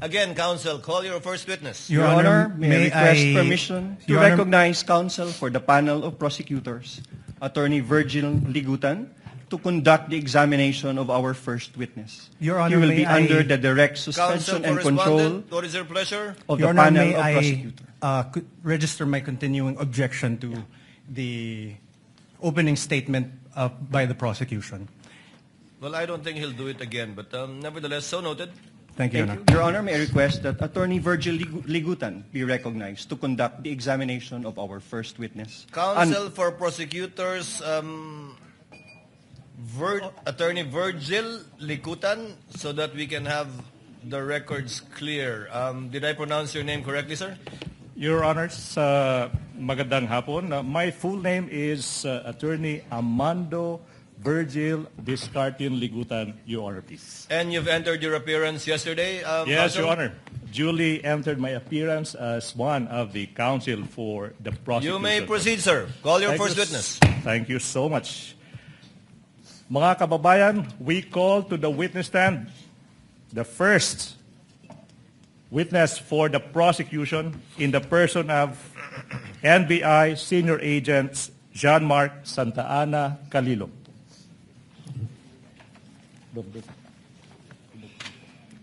Again, counsel, call your first witness. Your Honor, may I request permission to Your Honor- recognize counsel for the panel of prosecutors, Attorney Virgil Ligutan, to conduct the examination of our first witness. Your He Honor, will may be under I- the direct Counsel suspension for and control respondent, what is your pleasure? of Your the Honor, panel may of I prosecutors. register my continuing objection to the opening statement by the prosecution. Well, I don't think he'll do it again, but nevertheless, so noted. Thank you, Your Thank Honor. you. Your Honor, may I request that Attorney Virgil Ligutan be recognized to conduct the examination of our first witness. Counsel for prosecutors, Attorney Virgil Likutan, so that we can have the records clear. Did I pronounce your name correctly, sir? Your Honors, magandang hapon. My full name is Attorney Amando Virgil Discartin Ligutan, Your Honor, please. And you've entered your appearance yesterday, Yes, counsel? Your Honor. Duly entered my appearance as one of the counsel for the prosecution. You may proceed, sir. Call your Thank first you witness. Thank you so much. Mga kababayan, we call to the witness stand the first witness for the prosecution in the person of NBI Senior Agent Jean-Marc Santa Ana Calillo.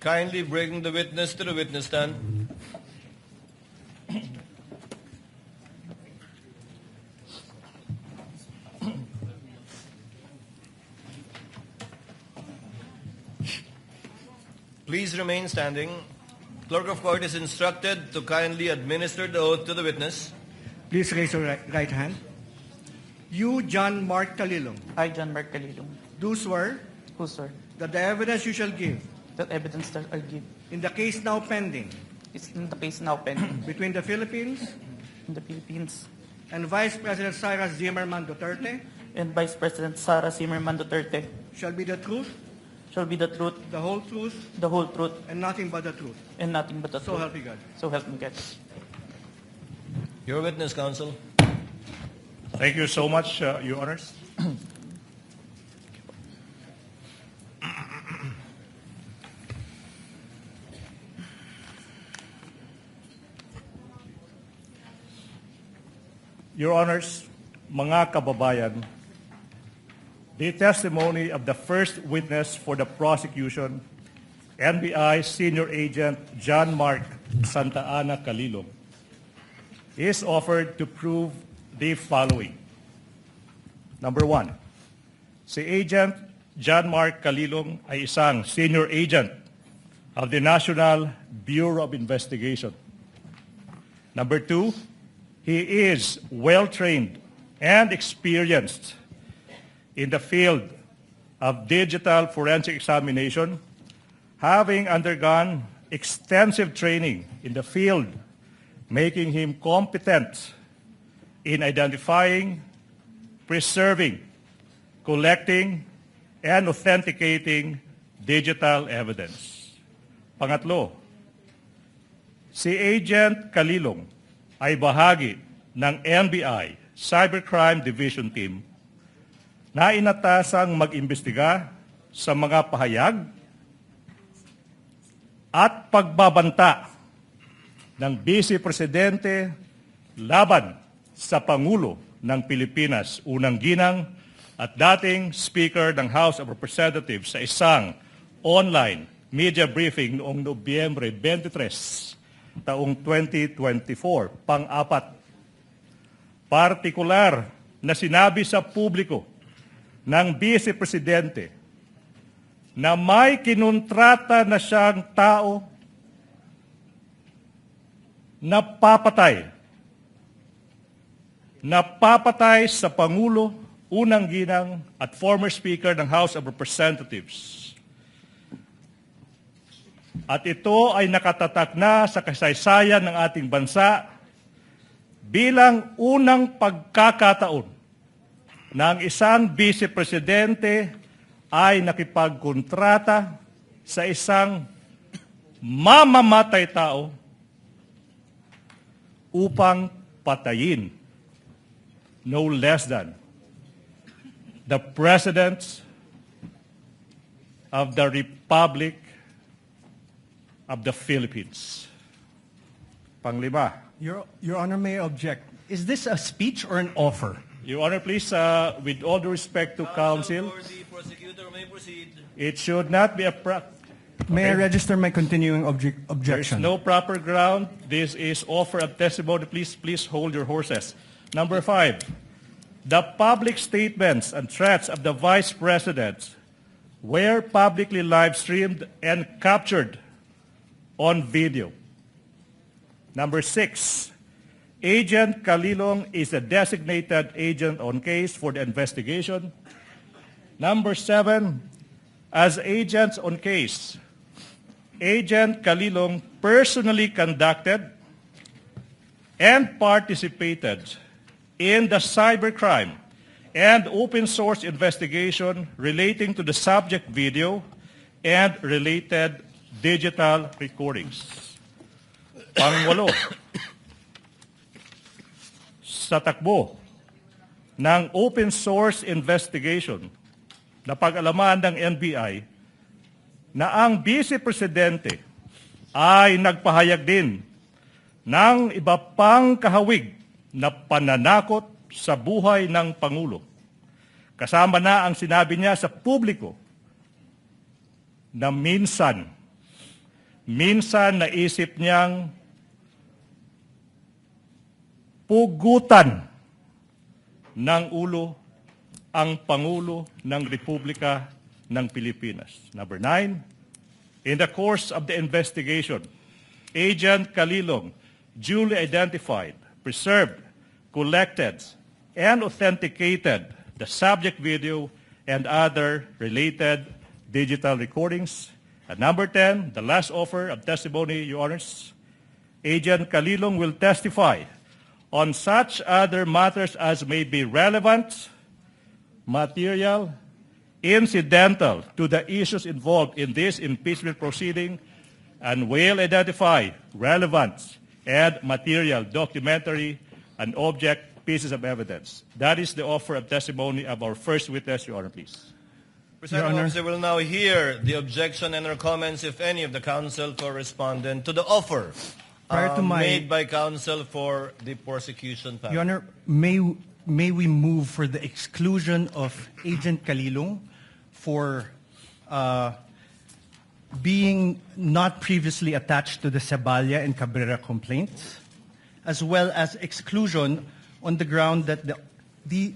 Kindly bring the witness to the witness stand. Please remain standing. Clerk of Court is instructed to kindly administer the oath to the witness. Please raise your right hand. You, John Mark Calilong, I, John Mark Calilong, do swear who swear that the evidence you shall give that evidence that I give in the case now pending is in the case now pending between the Philippines in the Philippines and Vice President Sara Zimmerman Duterte and Vice President Sara Zimmerman Duterte shall be the truth, shall be the truth, the whole truth, the whole truth, and nothing but the truth. and nothing but the So truth. help me God. So help me God. Your witness, counsel. Thank you so much, Your Honors. Your Honors, mga kababayan, the testimony of the first witness for the prosecution, NBI Senior Agent John Mark Santa Ana Calillo, is offered to prove the following. Number one, si Agent John Mark Calilong ay isang senior agent of the National Bureau of Investigation. Number two, he is well-trained and experienced in the field of digital forensic examination, having undergone extensive training in the field, making him competent in identifying, preserving, collecting, and authenticating digital evidence. Pangatlo, si Agent Calilong ay bahagi ng NBI Cybercrime Division Team na inatasang mag-imbestiga sa mga pahayag at pagbabanta ng Vice Presidente laban sa Pangulo ng Pilipinas, unang ginang at dating Speaker ng House of Representatives sa isang online media briefing noong Nobyembre 23, taong 2024, pang-apat. Partikular na sinabi sa publiko ng Vice Presidente na may kinontrata na siyang tao na papatay sa Pangulo, unang ginang at former Speaker ng House of Representatives. At ito ay nakatatak na sa kasaysayan ng ating bansa bilang unang pagkakataon na ang isang Vice Presidente ay nakipagkontrata sa isang mamamatay tao upang patayin no less than the President of the Republic of the Philippines. Panglima, Your Honor, may I object? Is this a speech or an offer? Your Honor, please, with all due respect to counsel, For the prosecutor may proceed. it should not be a May I register my continuing There's objection? no proper ground. This is offer of testimony. Please hold your horses. Number 5, the public statements and threats of the Vice President were publicly live streamed and captured on video. Number 6, Agent Kalilong is a designated agent on case for the investigation. Number 7, as agents on case, Agent Kalilong personally conducted and participated in the cybercrime and open source investigation relating to the subject video and related digital recordings. Pangwalo, sa takbo ng open source investigation na pag-alaman ng NBI na ang Vice Presidente ay nagpahayag din ng iba pang kahawig na pananakot sa buhay ng Pangulo. Kasama na ang sinabi niya sa publiko na minsan naisip niyang pugutan ng ulo ang Pangulo ng Republika ng Pilipinas. Number 9, in the course of the investigation, Agent Kalilong duly identified, preserved, collected, and authenticated the subject video and other related digital recordings. And number 10, the last offer of testimony, Your Honors, Agent Kalilong will testify on such other matters as may be relevant, material, incidental to the issues involved in this impeachment proceeding, and will identify relevant and material documentary and object pieces of evidence. That is the offer of testimony of our first witness, Your Honor, please. Presiding officer will now hear the objection and or comments, if any, of the counsel for respondent to the offer Prior to my- made by counsel for the prosecution panel. Your Honor, may we move for the exclusion of Agent Kalilong for being not previously attached to the Saballa and Cabrera complaints, as well as exclusion on the ground that he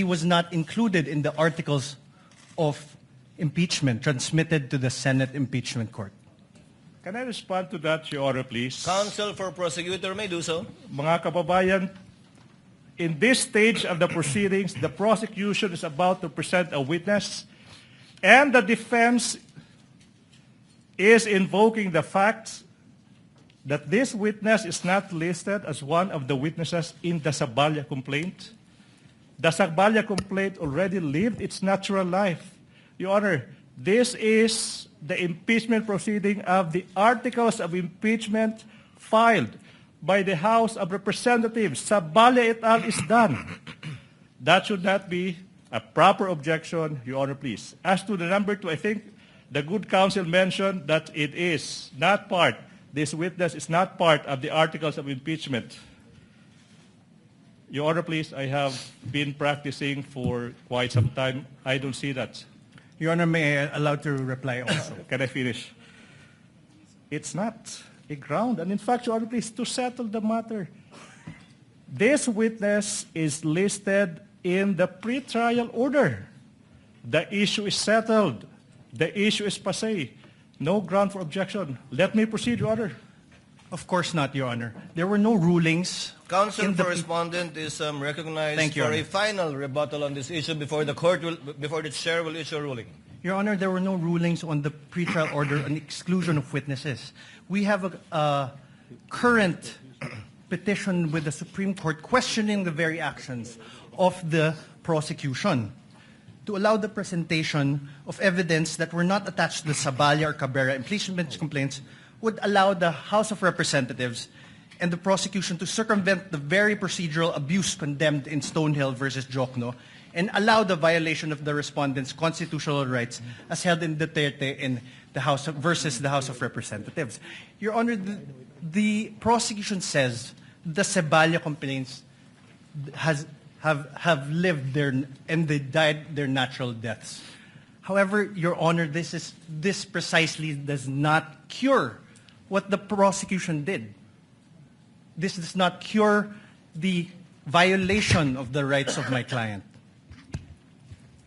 was not included in the articles of impeachment transmitted to the Senate Impeachment Court. Can I respond to that, Your Honor, please? Counsel for prosecutor may do so. Mga kababayan, in this stage of the proceedings, the prosecution is about to present a witness, and the defense is invoking the fact that this witness is not listed as one of the witnesses in the Saballa complaint. The Saballa complaint already lived its natural life. Your Honor, this is the impeachment proceeding of the articles of impeachment filed by the House of Representatives. Saballa et al. Is done. That should not be a proper objection, Your Honor, please. As to the number 2, I think the good counsel mentioned that it is not part, this witness is not part of the articles of impeachment. Your Honor, please, I have been practicing for quite some time. I don't see that. Your Honor, may I allow to reply also? Can I finish? It's not a ground. And in fact, Your Honor, please, to settle the matter, this witness is listed in the pretrial order. The issue is settled. The issue is passé. No ground for objection. Let me proceed, Your Honor. Of course not, Your Honor. There were no rulings. Counsel in the- for respondent is recognized Thank you, for Your a final rebuttal on this issue before the chair will issue a ruling. Your Honor, there were no rulings on the pretrial order on exclusion of witnesses. We have a current petition with the Supreme Court questioning the very actions of the prosecution to allow the presentation of evidence that were not attached to the Saballa or Cabrera impeachment complaints would allow the House of Representatives and the prosecution to circumvent the very procedural abuse condemned in Stonehill versus Jokno and allow the violation of the respondent's constitutional rights as held in Duterte in the House of, versus the House of Representatives. Your Honor, the prosecution says the Ceballos complaints have lived their, and they died their natural deaths. However, Your Honor, this precisely does not cure what the prosecution did. This does not cure the violation of the rights of my client.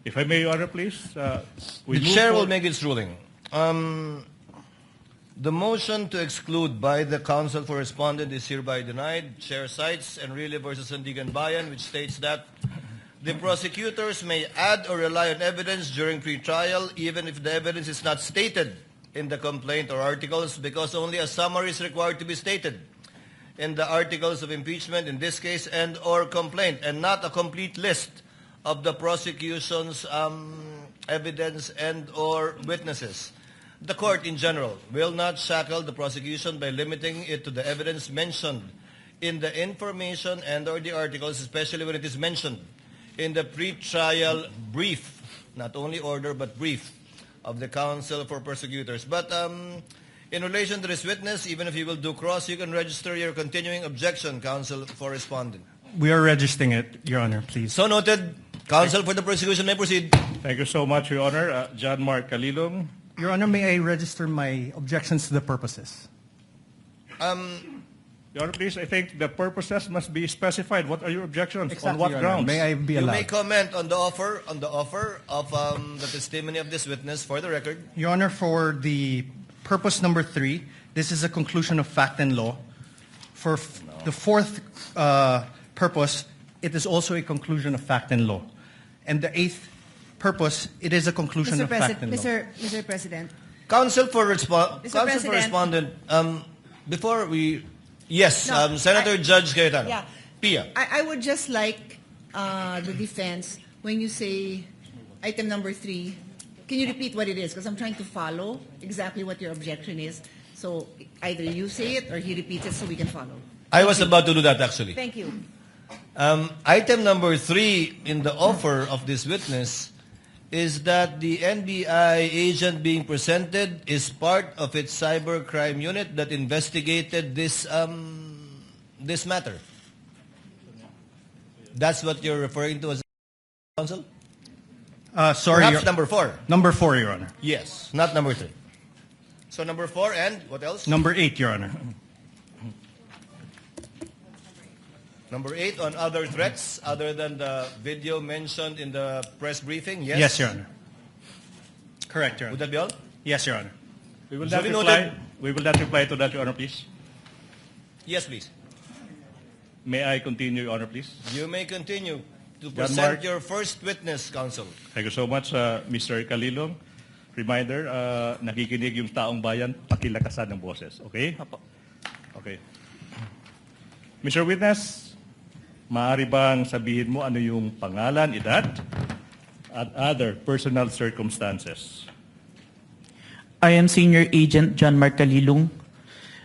If I may, Your Honor, please. We The move chair will forward. make its ruling. The motion to exclude by the counsel for respondent is hereby denied. Chair cites Enrile versus Sandigan Bayan, which states that the prosecutors may add or rely on evidence during pretrial, even if the evidence is not stated in the complaint or articles, because only a summary is required to be stated in the articles of impeachment, in this case, and or complaint, and not a complete list of the prosecution's evidence and or witnesses. The court in general will not shackle the prosecution by limiting it to the evidence mentioned in the information and or the articles, especially when it is mentioned in the pre-trial brief, not only order but brief, of the counsel for prosecutors. But in relation to this witness, even if you will do cross, you can register your continuing objection, counsel for respondent. We are registering it, Your Honor, please. So noted. Counsel for the prosecution may proceed. Thank you so much, Your Honor. John Mark Calilong. Your Honor, may I register my objections to the purposes? Your Honor, please, I think the purposes must be specified. What are your objections? On what Your Honor. grounds? May I be You may allowed? comment on the offer of the testimony of this witness for the record. Your Honor, for the purpose number 3, this is a conclusion of fact and law. For the fourth purpose, it is also a conclusion of fact and law. And the 8th purpose, it is a conclusion of fact and law. Mr. President, Counsel for President. respondent. Before we, yes, No, Senator Judge Cayetano. yeah. Pia. I would just like the defense, when you say item number 3, can you repeat what it is? Because I'm trying to follow exactly what your objection is. So either you say it or he repeats it so we can follow. I was about to do that actually. Thank you. Item number 3 in the offer of this witness is that the NBI agent being presented is part of its cybercrime unit that investigated this this matter. That's what you're referring to as counsel? Sorry, Perhaps Your, number 4. number 4, Your Honor. Yes, not number 3. So number 4 and what else? Number 8, Your Honor. Number 8 on other threats other than the video mentioned in the press briefing. Yes. Yes, Your Honor. Correct, Your Would Honor. that be all? Yes, Your Honor. We will So not we reply. noted- We will not reply to that, Your Honor, please. Yes, please. May I continue, Your Honor, please? You may continue to John present Mark. your first witness, counsel. Thank you so much, Mr. Calilong. Reminder, nakikinig yung taong bayan, pakilakasan ng boses. Okay? Apo. Okay. Mr. Witness, maaari bang sabihin mo ano yung pangalan, edad, at other personal circumstances? I am Senior Agent John Mark Calilong,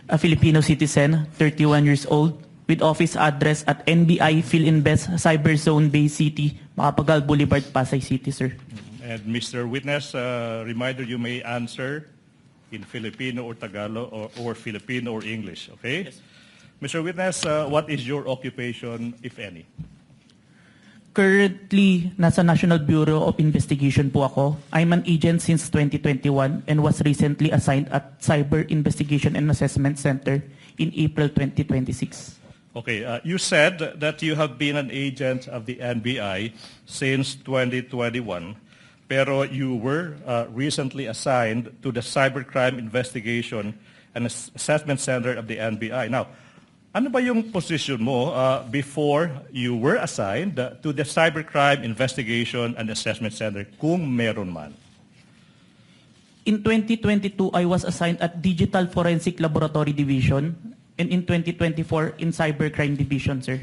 a Filipino citizen, 31 years old, with office address at NBI PhilInvest Cyber Zone Bay City, Macapagal Boulevard, Pasay City, sir. And Mr. Witness, reminder, you may answer in Filipino or Tagalog or Filipino or English, okay? Yes. Mr. Witness, what is your occupation, if any? Currently, nasa National Bureau of Investigation po ako. I'm an agent since 2021 and was recently assigned at Cyber Investigation and Assessment Center in April 2026. Okay, you said that you have been an agent of the NBI since 2021, pero you were recently assigned to the Cybercrime Investigation and Assessment Center of the NBI. Now, ano ba yung position mo before you were assigned to the Cybercrime Investigation and Assessment Center, kung meron man? In 2022, I was assigned at Digital Forensic Laboratory Division and in 2024 in Cybercrime Division, sir.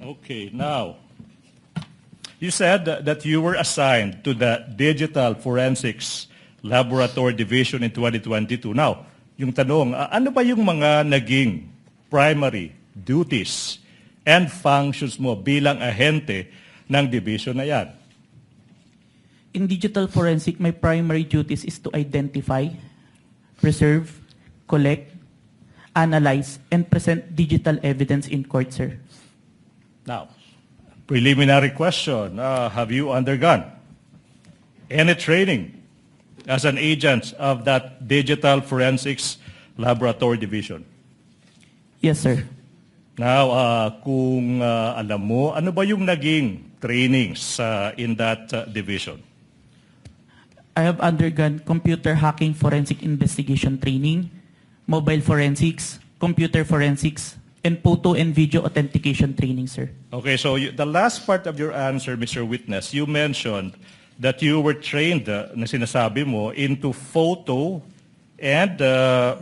Okay, now, you said that you were assigned to the Digital Forensics Laboratory Division in 2022. Now, yung tanong, ano ba yung mga naging primary duties and functions mo bilang ahente ng division na yan? In digital forensic, my primary duties is to identify, preserve, collect, analyze, and present digital evidence in court, sir. Now, preliminary question, have you undergone any training as an agent of that digital forensics laboratory division? Yes, sir. Now, kung alam mo, ano ba yung naging trainings in that division? I have undergone computer hacking forensic investigation training, mobile forensics, computer forensics, and photo and video authentication training, sir. Okay, so the last part of your answer, Mr. Witness, you mentioned that you were trained, na sinasabi mo, into photo and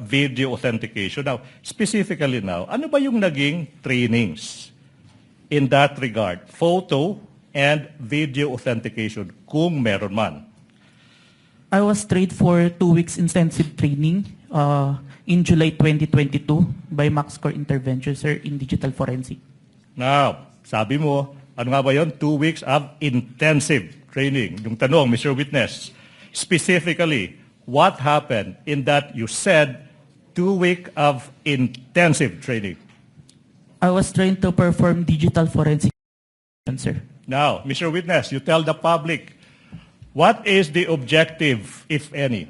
video authentication. Now, specifically now, ano ba yung naging trainings in that regard? Photo and video authentication, kung meron man. I was trained for 2 weeks intensive training in July 2022 by MaxCore Intervention, sir, in digital forensic. Now, sabi mo, ano nga ba yun? 2 weeks of intensive training. Yung tanong, Mr. Witness, specifically, what happened in that you said 2 weeks of intensive training? I was trained to perform digital forensic, sir. Now, Mr. Witness, you tell the public, what is the objective, if any?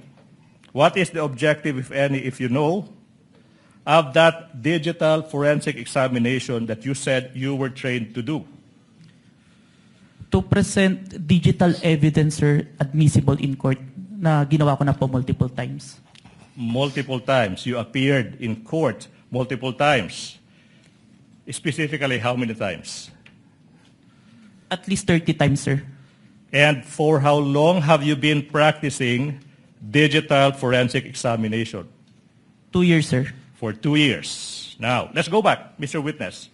What is the objective, if any, if you know, of that digital forensic examination that you said you were trained to do? To present digital evidence, sir, admissible in court na ginawa ko na po multiple times. Multiple times. You appeared in court multiple times. Specifically, how many times? At least 30 times, sir. And for how long have you been practicing digital forensic examination? 2 years, sir. For 2 years. Now, let's go back, Mr. Witness.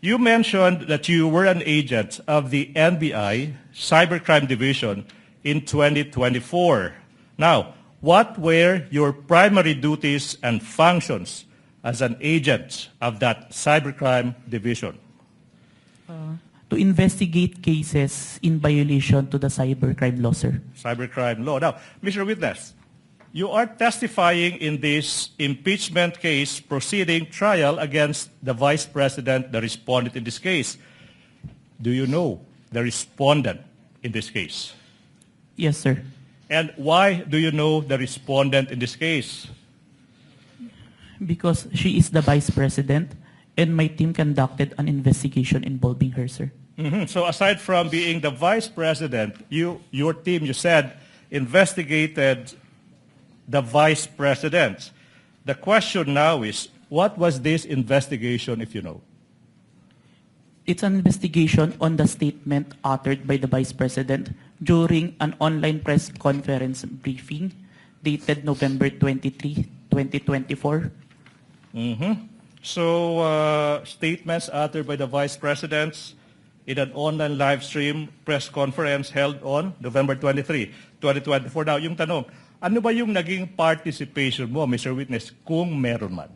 You mentioned that you were an agent of the NBI Cybercrime Division in 2024. Now, what were your primary duties and functions as an agent of that Cybercrime Division? To investigate cases in violation to the cybercrime law, sir. Cybercrime law. Now, Mr. Witness, you are testifying in this impeachment case proceeding trial against the Vice President, the respondent in this case. Do you know the respondent in this case? Yes, sir. And why do you know the respondent in this case? Because she is the Vice President and my team conducted an investigation involving her, sir. So aside from being the Vice President, your team, you said, investigated the Vice President. The question now is, what was this investigation, if you know? It's an investigation on the statement uttered by the Vice President during an online press conference briefing dated November 23, 2024. So statements uttered by the Vice Presidents in an online live stream press conference held on November 23, 2024. Now, yung tanong, ano ba yung naging participation mo, Mr. Witness, kung meron man?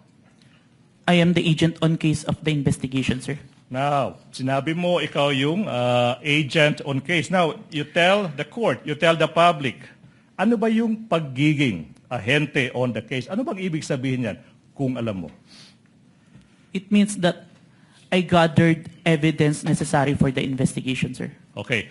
I am the agent on case of the investigation, sir. Now, sinabi mo ikaw yung agent on case. Now, you tell the court, you tell the public, ano ba yung pagiging ahente on the case? Ano bang ibig sabihin yan kung alam mo? It means that I gathered evidence necessary for the investigation, sir. Okay.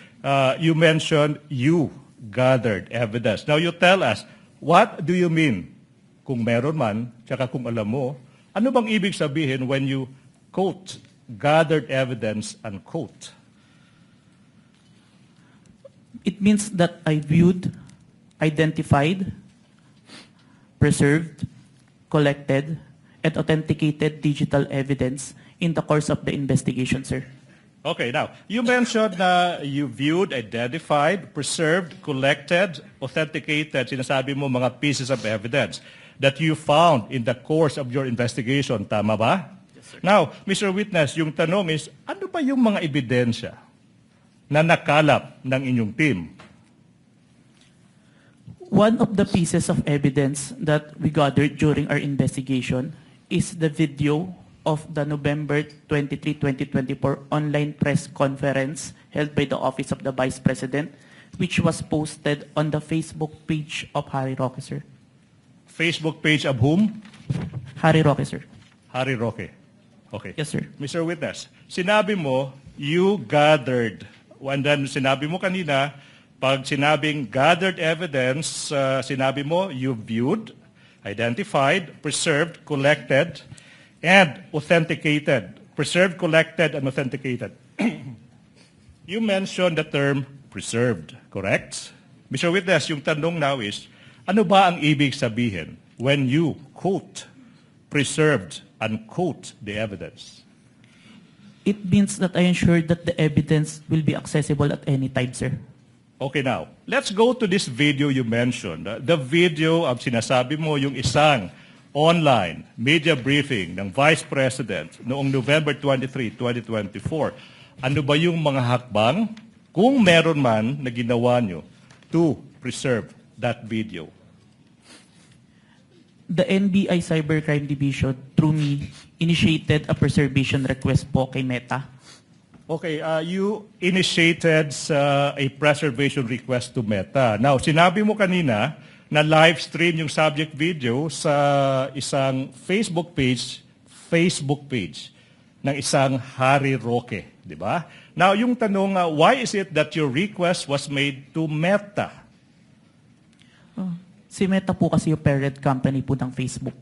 You mentioned you gathered evidence. Now, you tell us, what do you mean kung meron man, tsaka kung alam mo, ano bang ibig sabihin when you quote, gathered evidence, unquote? It means that I viewed, identified, preserved, collected, and authenticated digital evidence in the course of the investigation, sir. Okay, now, you mentioned na you viewed, identified, preserved, collected, authenticated, sinasabi mo mga pieces of evidence that you found in the course of your investigation. Tama ba? Yes, sir. Now, Mr. Witness, yung tanong is, ano ba yung mga ebidensya na nakalap ng inyong team? One of the pieces of evidence that we gathered during our investigation is the video of the November 23, 2024 online press conference held by the Office of the Vice President, which was posted on the Facebook page of Harry Roque, sir. Facebook page of whom? Harry Roque, sir. Harry Roque. Okay. Yes, sir. Mr. Witness, sinabi mo, you gathered. And then sinabi mo kanina, pag sinabing gathered evidence, sinabi mo, you viewed, identified, preserved, collected, and authenticated. Preserved, collected, and authenticated. You mentioned the term preserved, correct? Mr. Witness, yung tanong now is, ano ba ang ibig sabihin when you quote, preserved, unquote the evidence? It means that I ensure that the evidence will be accessible at any time, sir. Okay, now, let's go to this video you mentioned. The video of sinasabi mo yung isang online media briefing ng Vice President noong November 23, 2024. Ano ba yung mga hakbang, kung meron man, na ginawa nyo to preserve that video? The NBI Cybercrime Division, through me, initiated a preservation request po kay Meta. Okay, you initiated a preservation request to Meta. Now, sinabi mo kanina na live stream yung subject video sa isang Facebook page ng isang Harry Roque, di ba? Now, yung tanong, why is it that your request was made to Meta? Si Meta po kasi yung parent company po ng Facebook.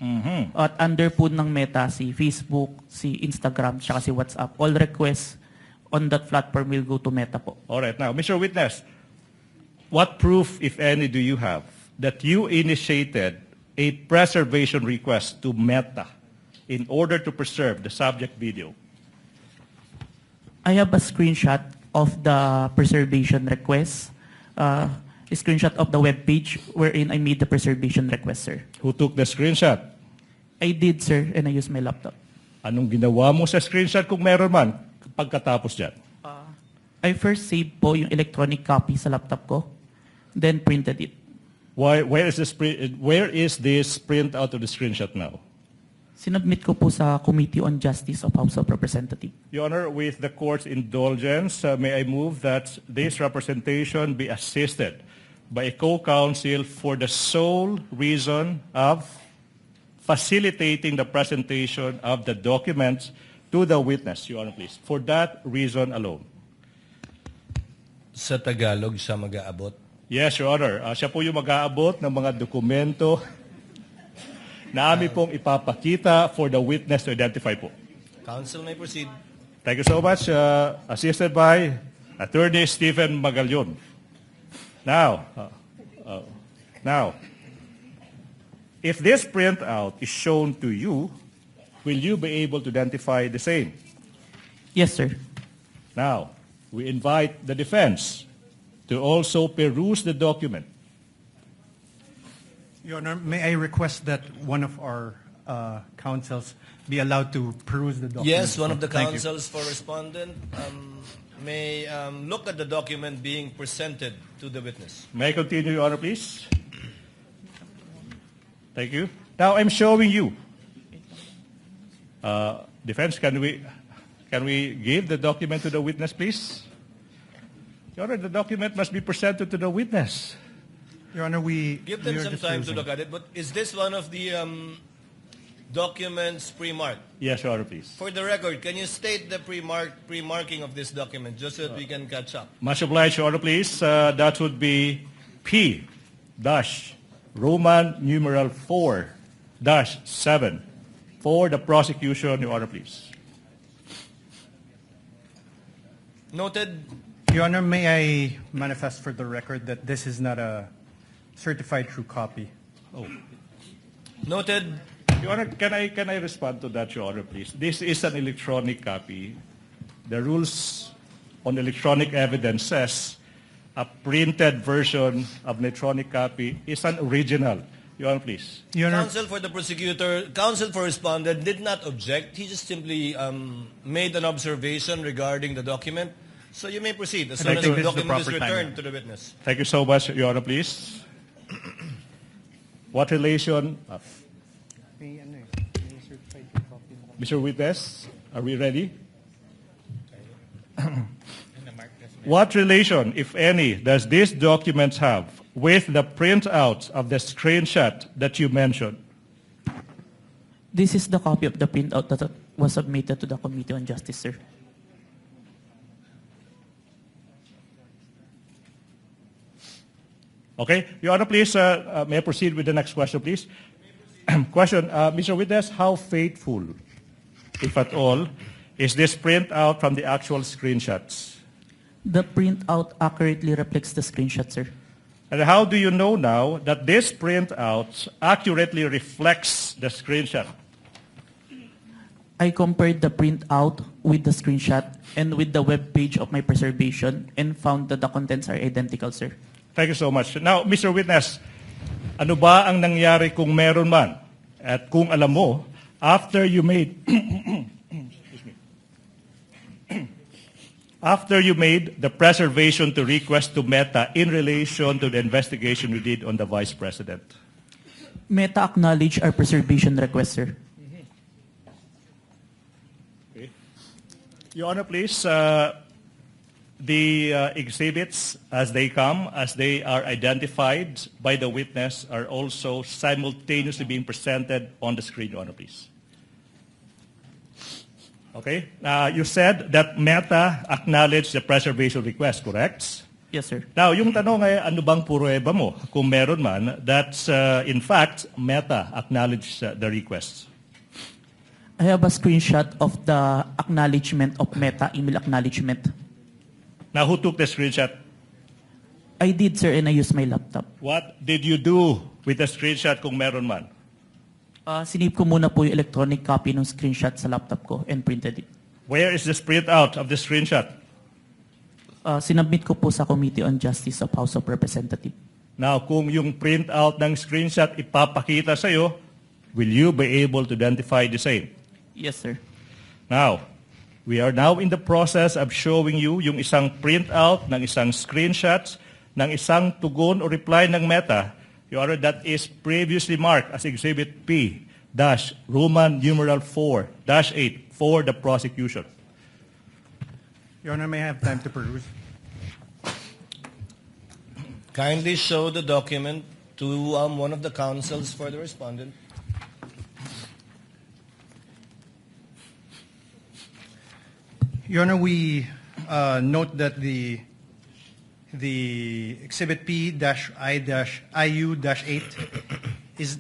Mhm. At under po ng Meta, si Facebook, si Instagram, tsaka si WhatsApp. All requests on that platform will go to Meta po. All right, now, Mr. Witness, what proof, if any, do you have that you initiated a preservation request to Meta in order to preserve the subject video? I have a screenshot of the preservation request, a screenshot of the web page wherein I made the preservation request, sir. Who took the screenshot? I did, sir, and I used my laptop. Anong ginawa mo sa screenshot kung meron man pagkatapos dyan? I first saved po yung electronic copy sa laptop ko, then printed it. Where is this print out of the screenshot now? Sinubmit ko po sa Committee on Justice of House of Representatives. Your Honor, with the court's indulgence, may I move that this representation be assisted by a co-counsel for the sole reason of facilitating the presentation of the documents to the witness, Your Honor, please. For that reason alone. Sa Tagalog siya mag-aabot. Yes, Your Honor. Siya po yung mag-aabot ng mga dokumento na amin pong ipapakita for the witness to identify po. Counsel may proceed. Thank you so much. Assisted by Attorney Stephen Magallon. Now, if this printout is shown to you, will you be able to identify the same? Yes, sir. Now, we invite the defense to also peruse the document. Your Honor, may I request that one of our counsels be allowed to peruse the document? Yes, one of the Thank you. counsels for respondent may look at the document being presented to the witness. May I continue, Your Honor, please? Thank you. Now, I'm showing you. Defense, can we give the document to the witness, please? Your Honor, the document must be presented to the witness. Your Honor, Give them we are some just time to perusing. look at it. But is this one of the documents pre-marked? Yes, Your Honor, please. For the record, can you state the pre-marking of this document just so that we can catch up? Much obliged, Your Honor, please. That would be P-Roman numeral 4-7 for the prosecution, Your Honor, please. Noted. Your Honor, may I manifest for the record that this is not a certified true copy? Noted. Your Honor, can I respond to that, Your Honor, please? This is an electronic copy. The rules on electronic evidence says a printed version of an electronic copy is an original. Your Honor, please. Your Honor, Counsel for the prosecutor, counsel for respondent did not object. He just simply made an observation regarding the document. So you may proceed as soon I as think the this is the document is proper time. returned to the witness. Thank you so much, Your Honor, please. What relation... Mr. Witness, are we ready? What relation, if any, does these documents have with the printout of the screenshot that you mentioned? This is the copy of the printout that was submitted to the Committee on Justice, sir. Okay, Your Honor, please, may I proceed with the next question, please? Question, Mr. Witness, how faithful, if at all, is this printout from the actual screenshots? The printout accurately reflects the screenshot, sir. And how do you know now that this printout accurately reflects the screenshot? I compared the printout with the screenshot and with the web page of my preservation and found that the contents are identical, sir. Thank you so much. Now, Mr. Witness, ano ba ang nangyari kung meron man? At kung alam mo, after you made after you made the preservation to request to Meta in relation to the investigation we did on the Vice President? Meta acknowledged our preservation request, sir. Okay. Your Honor, please, the exhibits as they come, as they are identified by the witness, are also simultaneously being presented on the screen, Your Honor, please. Okay. You said that Meta acknowledged the preservation request, correct? Yes, sir. Now, yung tanong ay, ano bang pruweba mo, kung meron man, that in fact, Meta acknowledged the request? I have a screenshot of the acknowledgement of Meta email acknowledgement. Now, who took the screenshot? I did, sir, and I used my laptop. What did you do with the screenshot kung meron man? Sinave ko muna po yung electronic copy ng screenshot sa laptop ko and printed it. Where is the printout of the screenshot? Sinubmit ko po sa Committee on Justice of House of Representatives. Now, kung yung printout ng screenshot ipapakita sa'yo, will you be able to identify the same? Yes, sir. Now, we are now in the process of showing you yung isang printout ng isang screenshot ng isang tugon o reply ng Meta, Your Honor, that is previously marked as Exhibit P Roman numeral 4-8 for the prosecution. Your Honor, may I have time to peruse? Kindly show the document to one of the counsels for the respondent. Your Honor, we note that the Exhibit P-I-IU-8 is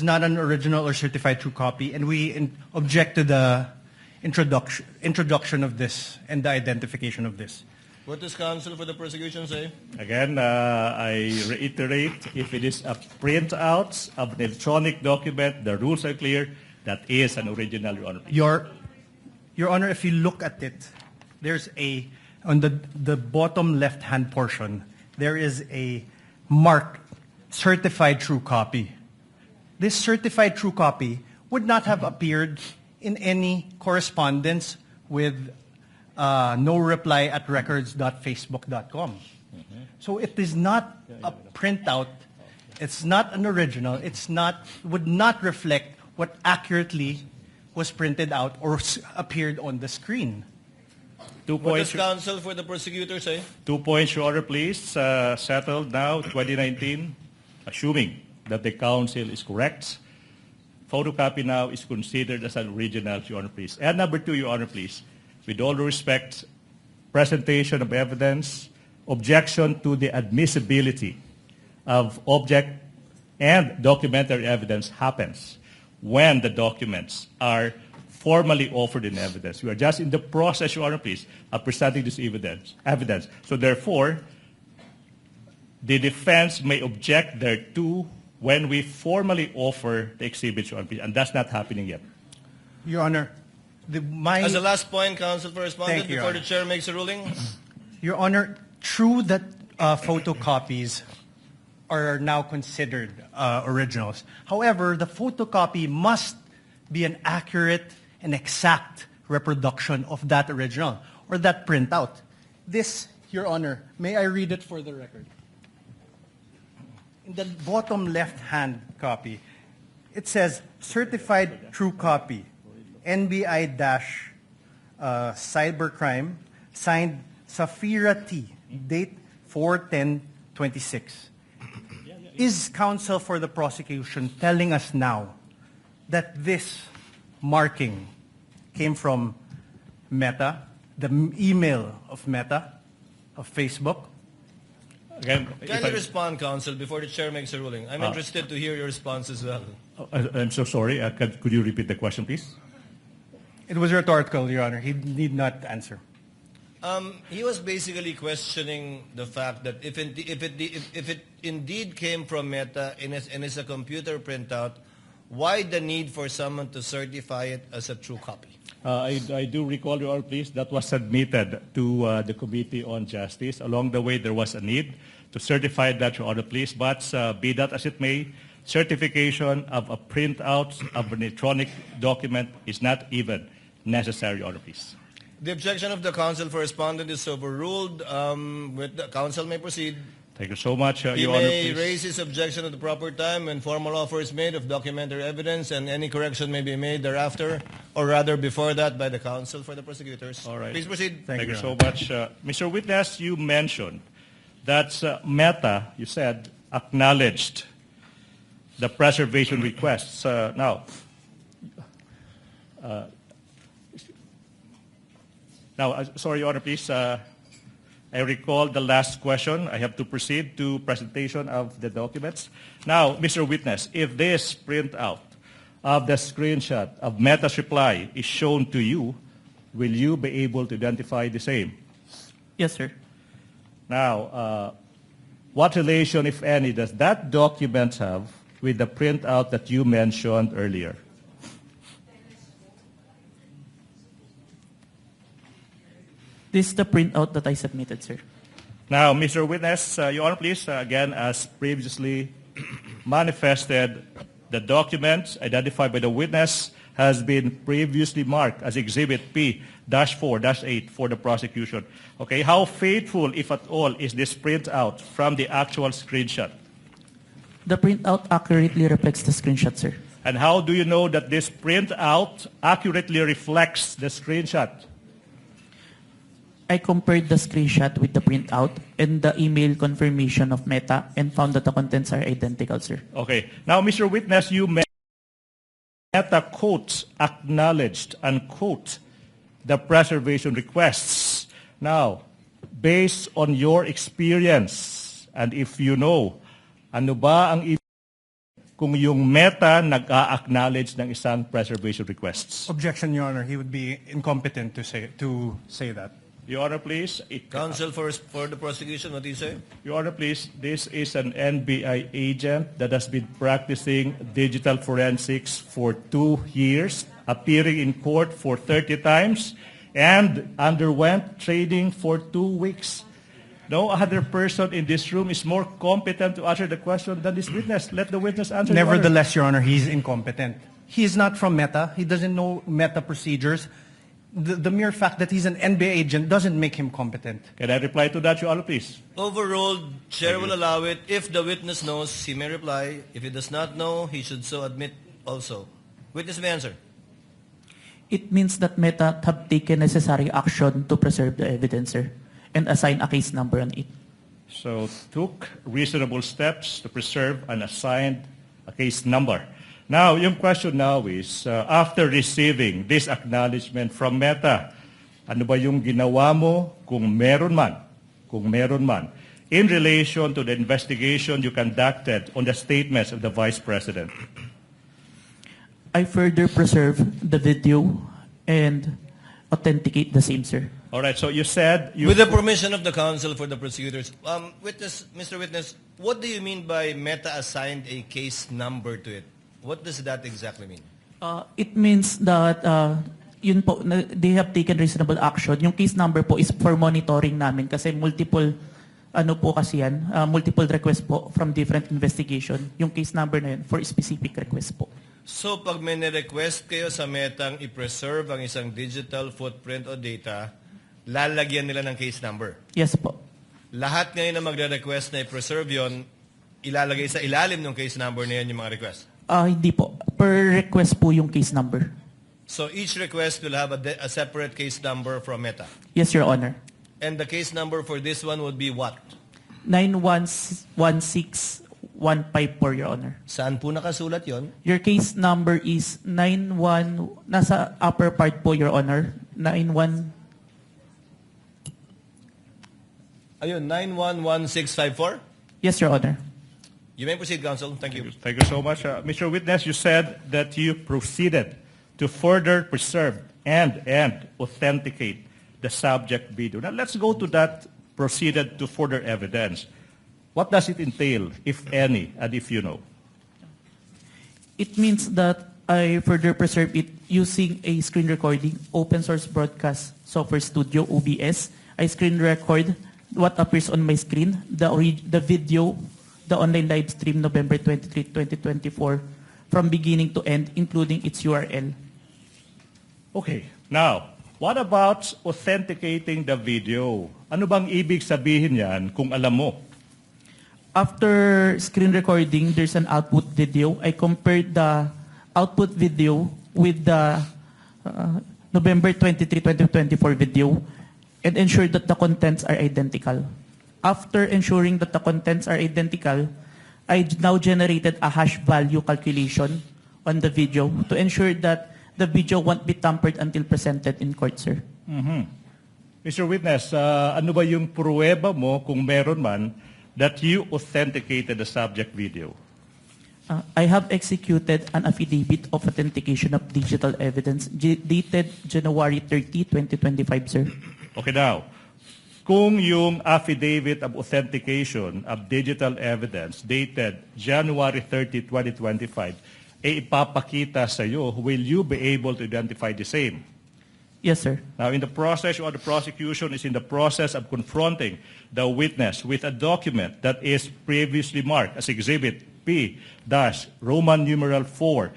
not an original or certified true copy, and we object to the introduction of this and the identification of this. What does counsel for the prosecution say? Again, I reiterate, if it is a printout of an electronic document, the rules are clear, that is an original, Your Honor. Your Honor, if you look at it, there's on the bottom left-hand portion, there is a marked certified true copy. This certified true copy would not have appeared in any correspondence with no reply at records.facebook.com. So it is not a printout. It's not an original. Would not reflect what accurately was printed out or appeared on the screen. 2 What does points. counsel for the prosecutor say? 2 points, Your Honor, please. Settled now, 2019, assuming that the counsel is correct. Photocopy now is considered as an original, Your Honor, please. And number 2, Your Honor, please. With all due respect, presentation of evidence, objection to the admissibility of object and documentary evidence happens when the documents are formally offered in evidence. We are just in the process, Your Honor, please, of presenting this evidence. So therefore, the defense may object thereto when we formally offer the exhibits, Your Honor, please, and that's not happening yet. Your Honor, As a last point, counsel for respondent, Thank you, before Your the chair makes a ruling. Your Honor, true that photocopies are now considered originals. However, the photocopy must be an accurate and exact reproduction of that original or that printout. This, Your Honor, may I read it for the record? In the bottom left-hand copy, it says, certified true copy, NBI-cybercrime, signed Safira T, date 4/10/26. Is counsel for the prosecution telling us now that this marking came from Meta, the email of Meta, of Facebook? Again, if Kindly I- respond, counsel, before the chair makes a ruling. I'm interested to hear your response as well. I'm so sorry. Could you repeat the question, please? It was rhetorical, Your Honor. He need not answer. He was basically questioning the fact that if it indeed came from Meta and is a computer printout, why the need for someone to certify it as a true copy? I do recall, Your Honor, please, that was submitted to the Committee on Justice. Along the way, there was a need to certify that, Your Honor, please. But be that as it may, certification of a printout of an electronic document is not even necessary, Your Honor, please. The objection of the counsel for respondent is overruled. With the counsel may proceed. Thank you so much, He Your Honor, may please. raise his objection at the proper time when formal offer is made of documentary evidence, and any correction may be made thereafter, or rather before that, by the counsel for the prosecutors. All right. Please proceed. Thank you so much. Mr. Witness, you mentioned that Meta, you said, acknowledged the preservation requests. Sorry, Your Honor, please. I recall the last question. I have to proceed to presentation of the documents. Now, Mr. Witness, if this printout of the screenshot of Meta's reply is shown to you, will you be able to identify the same? Yes, sir. Now, what relation, if any, does that document have with the printout that you mentioned earlier? This is the printout that I submitted, sir. Now, Mr. Witness, Your Honor, please, again, as previously manifested, the document identified by the witness has been previously marked as Exhibit P-4-8 for the prosecution. Okay, how faithful, if at all, is this printout from the actual screenshot? The printout accurately reflects the screenshot, sir. And how do you know that this printout accurately reflects the screenshot? I compared the screenshot with the printout and the email confirmation of Meta and found that the contents are identical, sir. Okay. Now, Mr. Witness, you mentioned Meta quotes, acknowledged, unquote, the preservation requests. Now, based on your experience, and if you know, ano ba ang kung yung Meta nag-a-acknowledge ng isang preservation requests? Objection, Your Honor. He would be incompetent to say that. Your Honor, please. Counsel for the prosecution, what do you say? Your Honor, please. This is an NBI agent that has been practicing digital forensics for 2 years, appearing in court for 30 times, and underwent training for 2 weeks. No other person in this room is more competent to answer the question than this witness. Let the witness answer. Nevertheless, Your Honor, he's incompetent. He is not from Meta. He doesn't know Meta procedures. The mere fact that he's an NBA agent doesn't make him competent. Can I reply to that, Your Honor, please? Overruled. Chair will allow it. If the witness knows, he may reply. If he does not know, he should so admit also. Witness may answer. It means that Meta have taken necessary action to preserve the evidence, sir, and assign a case number on it. So took reasonable steps to preserve and assigned a case number. Now, yung question now is, after receiving this acknowledgement from Meta, ano ba yung ginawa mo kung meron man, in relation to the investigation you conducted on the statements of the Vice President? I further preserve the video and authenticate the same, sir. All right, so you said... With the permission of the counsel for the prosecutors, Mr. Witness, what do you mean by Meta assigned a case number to it? What does that exactly mean? It means that yun po, they have taken reasonable action. Yung case number po is for monitoring namin kasi multiple multiple requests po from different investigation. Yung case number na yun for specific request po. So pag may request kayo sa Metang i-preserve ang isang digital footprint o data, lalagyan nila ng case number? Yes po. Lahat ngayon na magre-request na i-preserve yon, ilalagay sa ilalim ng case number na yan yung mga request? Hindi po. Per request po yung case number. So each request will have a separate case number from Meta? Yes, Your Honor. And the case number for this one would be what? 916154, Your Honor. Saan po nakasulat yon? Your case number is 91, nasa upper part po, Your Honor. 91, Ayun, 911654. yes, Your Honor. You may proceed, counsel. Thank you. Thank you so much. Mr. Witness, you said that you proceeded to further preserve and authenticate the subject video. Now, let's go to that proceeded to further evidence. What does it entail, if any, and if you know? It means that I further preserve it using a screen recording, open source broadcast software studio, OBS. I screen record what appears on my screen, the video, the online live stream November 23, 2024, from beginning to end, including its URL. Okay. Now, what about authenticating the video? Ano bang ibig sabihin yan kung alam mo? After screen recording, there's an output video. I compared the output video with the November 23, 2024 video and ensured that the contents are identical. After ensuring that the contents are identical, I now generated a hash value calculation on the video to ensure that the video won't be tampered until presented in court, sir. Mr. Witness, ano ba yung pruweba mo kung meron man that you authenticated the subject video? I have executed an affidavit of authentication of digital evidence dated January 30, 2025, sir. Okay, now, kung yung affidavit of authentication of digital evidence dated January 30, 2025, ipapakita sa iyo, will you be able to identify the same? Yes, sir. Now, in the process, or the prosecution is in the process of confronting the witness with a document that is previously marked as Exhibit P-Roman numeral 4-9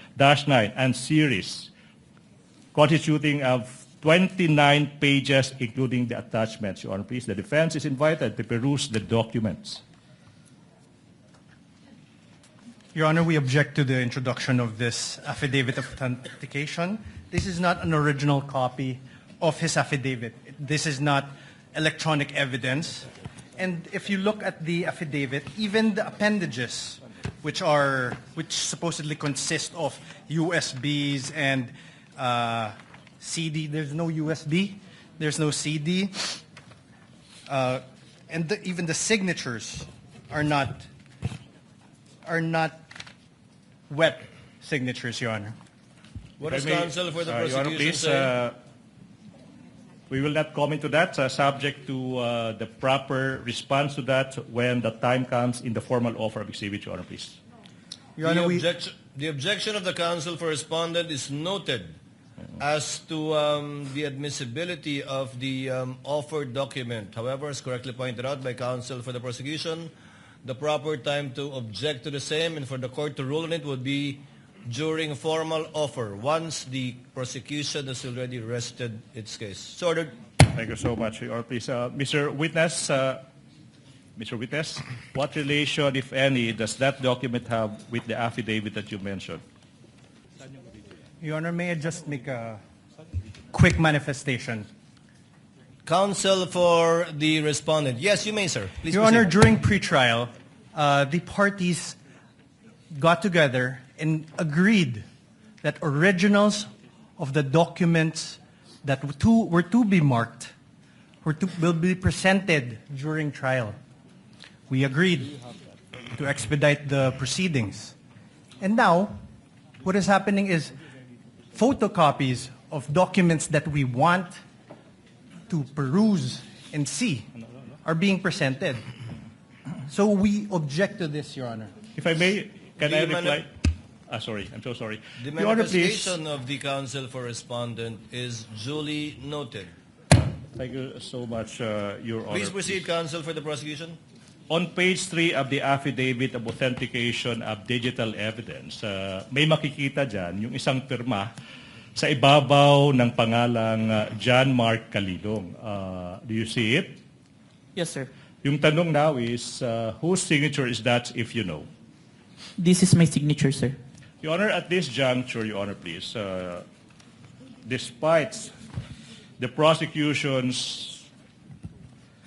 and series, constituting of 29 pages, including the attachments. Your Honor, please, the defense is invited to peruse the documents. Your Honor, we object to the introduction of this affidavit of authentication. This is not an original copy of his affidavit. This is not electronic evidence. And if you look at the affidavit, even the appendages, which supposedly consist of USBs and CD, there's no USB, there's no CD, and even the signatures are not wet signatures, Your Honor. What If does I may, counsel for the Your Honor, prosecution please, say? we will not comment to that, subject to the proper response to that when the time comes in the formal offer of exhibit, Your Honor, please. Your Honor, The objection of the counsel for respondent is noted as to the admissibility of the offered document. However, as correctly pointed out by counsel for the prosecution, the proper time to object to the same and for the court to rule on it would be during formal offer, once the prosecution has already rested its case. So ordered. Thank you so much, Your Honor, please. Mr. Witness, what relation, if any, does that document have with the affidavit that you mentioned? Your Honor, may I just make a quick manifestation? Counsel for the respondent. Yes, you may, sir. Please Your proceed. Honor, during pretrial, the parties got together and agreed that originals of the documents that were to be marked will be presented during trial. We agreed to expedite the proceedings. And now, what is happening is photocopies of documents that we want to peruse and see are being presented. So we object to this, Your Honor. If I may, can I The reply? Sorry, I'm so sorry. The Your Honor, please. manifestation of the counsel for respondent is duly noted. Thank you so much, Your Honor. Please proceed, counsel for the prosecution. On page 3 of the affidavit of authentication of digital evidence, may makikita dyan yung isang pirma sa ibabaw ng pangalang John Mark Calilong. Do you see it? Yes, sir. Yung tanong now is, whose signature is that, if you know? This is my signature, sir. Your Honor, at this juncture, Your Honor, please, despite the prosecution's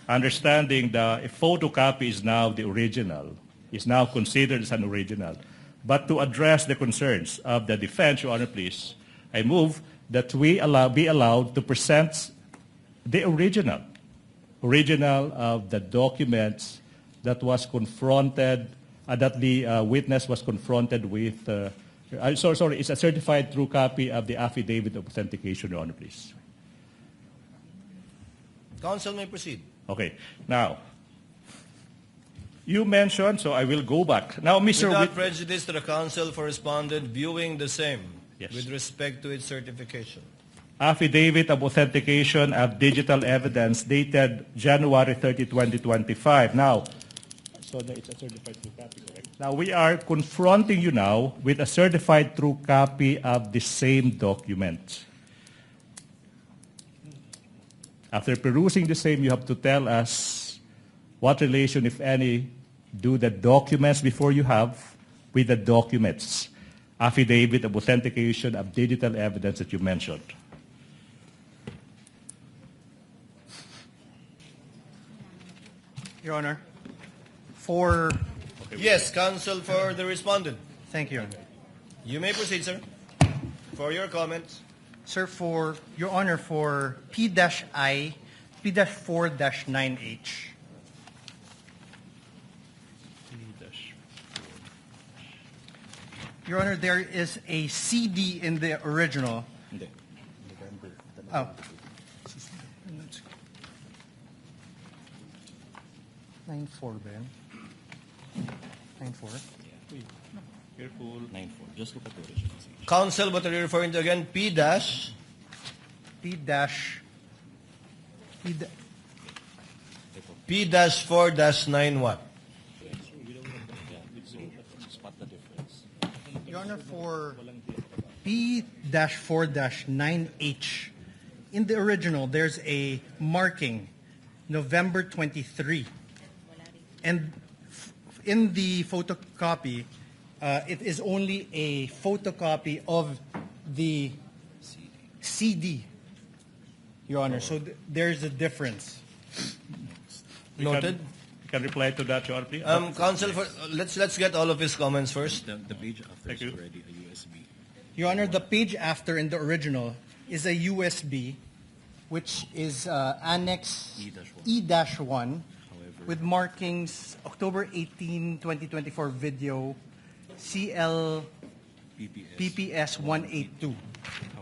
understanding that a photocopy is now the original, is now considered as an original. But to address the concerns of the defense, Your Honor, please, I move that we be allowed to present the original of the documents that was confronted, that the witness was confronted with. Sorry, it's a certified true copy of the affidavit of authentication, Your Honor, please. Counsel may proceed. Okay. Now, you mentioned, so I will go back. Now, Mr. Without prejudice to the counsel for respondent viewing the same Yes. with respect to its certification. Affidavit of authentication of digital evidence dated January 30, 2025. Now, so it's a certified true copy, correct? Now, we are confronting you now with a certified true copy of the same document. After perusing the same, you have to tell us what relation, if any, do the documents before you have with the documents, affidavit of authentication of digital evidence that you mentioned. Your Honor, for... Yes, counsel for the respondent. Thank you, Your Honor. You may proceed, sir, for your comments. Sir, for Your Honor, for P-I, P-4-9H. Your Honor, there is a CD in the original. Oh. 9-4 ba yan? 9-4? Careful. 9-4. Just look at the original. Counsel, what are you referring to again? P-dash? P-4-9 what? Spot the difference. Your Honor, for P-4-9H, in the original, there's a marking, November 23. And in the photocopy, it is only a photocopy of the CD, Your Honor. So there's a difference. Noted. You can reply to that, Your Honor, please. Counsel, let's get all of his comments first. The page after Thank is you. already a USB. Your Honor, the page after in the original is a USB, which is Annex E-1, with markings October 18, 2024 video, CL PPS 182.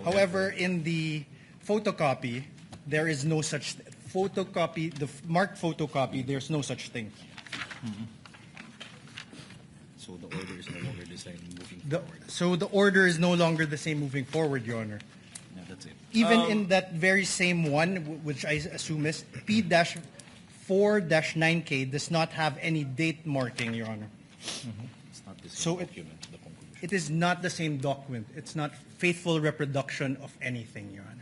However, in the photocopy, there is no such photocopy, the marked photocopy, there's no such thing. So the order is no longer the same moving The, forward. so the order is no longer the same moving forward, Your Honor. Yeah, that's it. Even in that very same one, which I assume is P-4-9K, does not have any date marking, Your Honor. It's not the same So document, the conclusion. It is not the same document. It's not faithful reproduction of anything, Your Honor.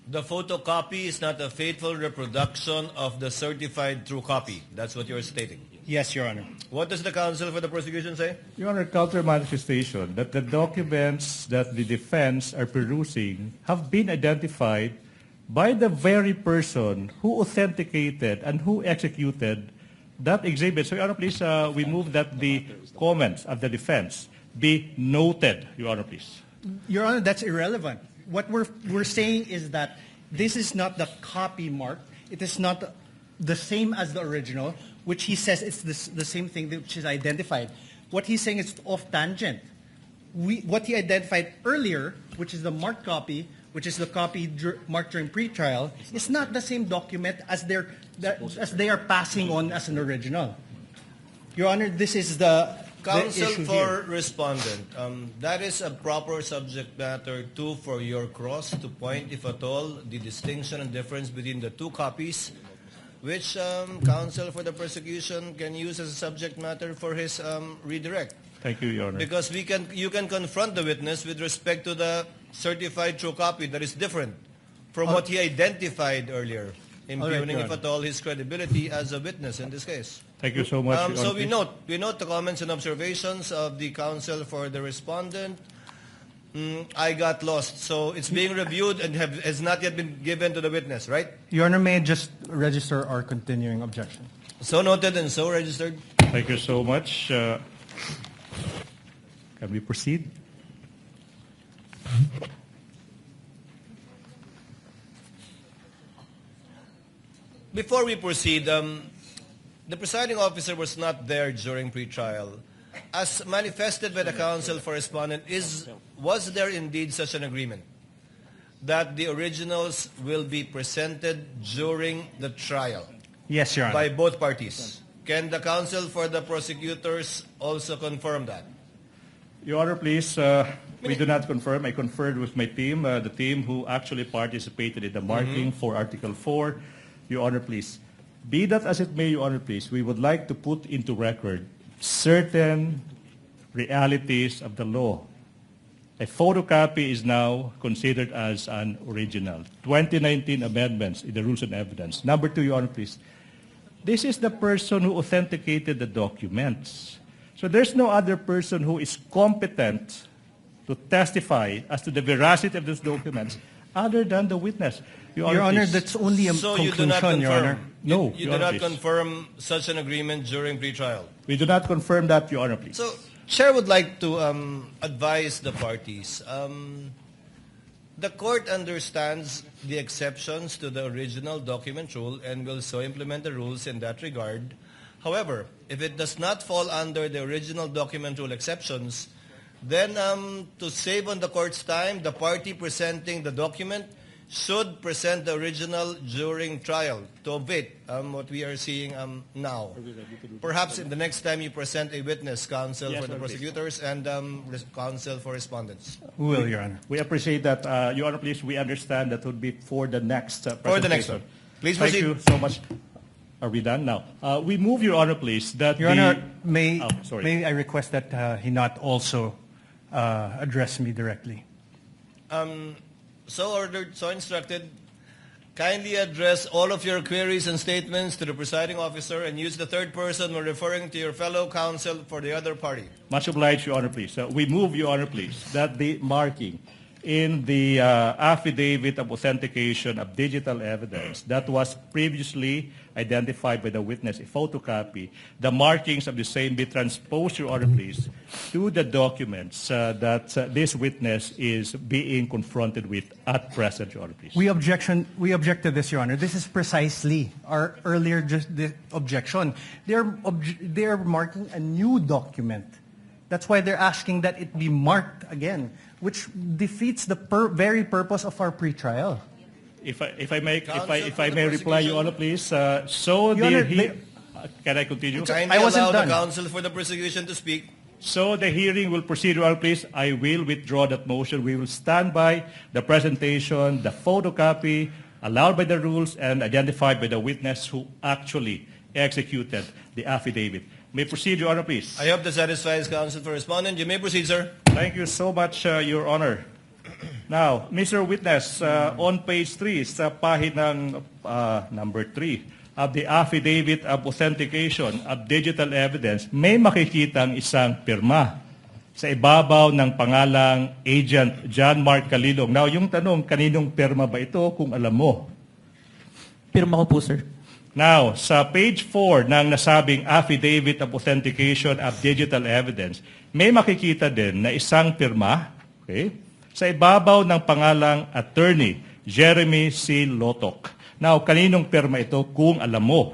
The photocopy is not a faithful reproduction of the certified true copy. That's what you're stating. Yes, Your Honor. What does the counsel for the prosecution say? Your Honor, counter manifestation that the documents that the defense are perusing have been identified by the very person who authenticated and who executed that exhibit. So, Your Honor, please, we move that the comments of the defense be noted, Your Honor, please. Your Honor, that's irrelevant. What we're saying is that this is not the copy mark. It is not the same as the original, which he says it's the same thing which is identified. What he's saying is off tangent. What he identified earlier, which is the marked copy, which is the copy marked during pretrial, is not the same document as they are passing on as an original. Your Honor, this is the Counsel issue for here. respondent, that is a proper subject matter too for your cross to point, if at all, the distinction and difference between the two copies, which counsel for the prosecution can use as a subject matter for his redirect. Thank you, Your Honor. Because you can confront the witness with respect to the certified true copy that is different from what he identified earlier, impugning, Your if at all, his credibility as a witness in this case. Thank you so much, Your So Honor, we please. note the comments and observations of the counsel for the respondent. I got lost. So it's being reviewed and has not yet been given to the witness, right? Your Honor, may I just register our continuing objection? So noted and so registered. Thank you so much. Can we proceed? Before we proceed, the presiding officer was not there during pretrial. As manifested by the counsel for respondent, was there indeed such an agreement that the originals will be presented during the trial Yes, Your Honor. by both parties? Can the counsel for the prosecutors also confirm that? Your Honor, please, we do not confirm. I conferred with my team, the team who actually participated in the marking for Article 4. Your Honor, please. Be that as it may, Your Honor, please, we would like to put into record certain realities of the law. A photocopy is now considered as an original. 2019 amendments in the Rules and Evidence. Number 2, Your Honor, please. This is the person who authenticated the documents. So there's no other person who is competent to testify as to the veracity of those documents other than the witness. Your Honor, please. that's only a So you do not conclusion, Your Honor. confirm? No, You Your do Honor, not please. confirm such an agreement during pretrial? We do not confirm that, Your Honor, please. So, Chair would like to advise the parties. The court understands the exceptions to the original document rule and will so implement the rules in that regard. However, if it does not fall under the original document rule exceptions, then to save on the court's time, the party presenting the document should present the original during trial to avoid what we are seeing now. Perhaps in the next time you present a witness, counsel Yes, for the Your Honor, please. prosecutors and counsel for respondents. We will, Your Honor. We appreciate that, Your Honor, please. We understand that would be for the next presentation. For the next one. Please Thank proceed. you so much. Are we done now? We move, Your Honor, please, that Your Honor, may sorry. I request that he not also address me directly? So ordered, so instructed. Kindly address all of your queries and statements to the presiding officer and use the third person when referring to your fellow counsel for the other party. Much obliged, Your Honor, please. We move, Your Honor, please, that the marking in the affidavit of authentication of digital evidence that was previously identified by the witness, a photocopy, the markings of the same be transposed, Your Honor, please, to the documents that this witness is being confronted with at present, Your Honor, please. We object to this, Your Honor. This is precisely our earlier objection. They're marking a new document. That's why they're asking that it be marked again, which defeats the very purpose of our pretrial. If I may for the reply, Your Honor, please. Your Honor, Can I continue? Kindly I wasn't allow done. the counsel for the prosecution to speak. So the hearing will proceed, Your Honor, please. I will withdraw that motion. We will stand by the presentation, the photocopy allowed by the rules and identified by the witness who actually executed the affidavit. May proceed, Your Honor, please. I hope that satisfies counsel for respondent. You may proceed, sir. Thank you so much, Your Honor. Now, Mr. Witness, on page 3, sa pahinang number 3 of the affidavit of authentication of digital evidence, may makikitang isang pirma sa ibabaw ng pangalang Agent John Mark Calilong. Now, yung tanong, kaninong pirma ba ito kung alam mo? Pirma ko po, sir. Now, sa page 4 ng nasabing affidavit of authentication of digital evidence, may makikita din na isang pirma, okay, sa ibabaw ng pangalang Attorney Jeremy C. Lotok. Now, kaninong pirma ito kung alam mo?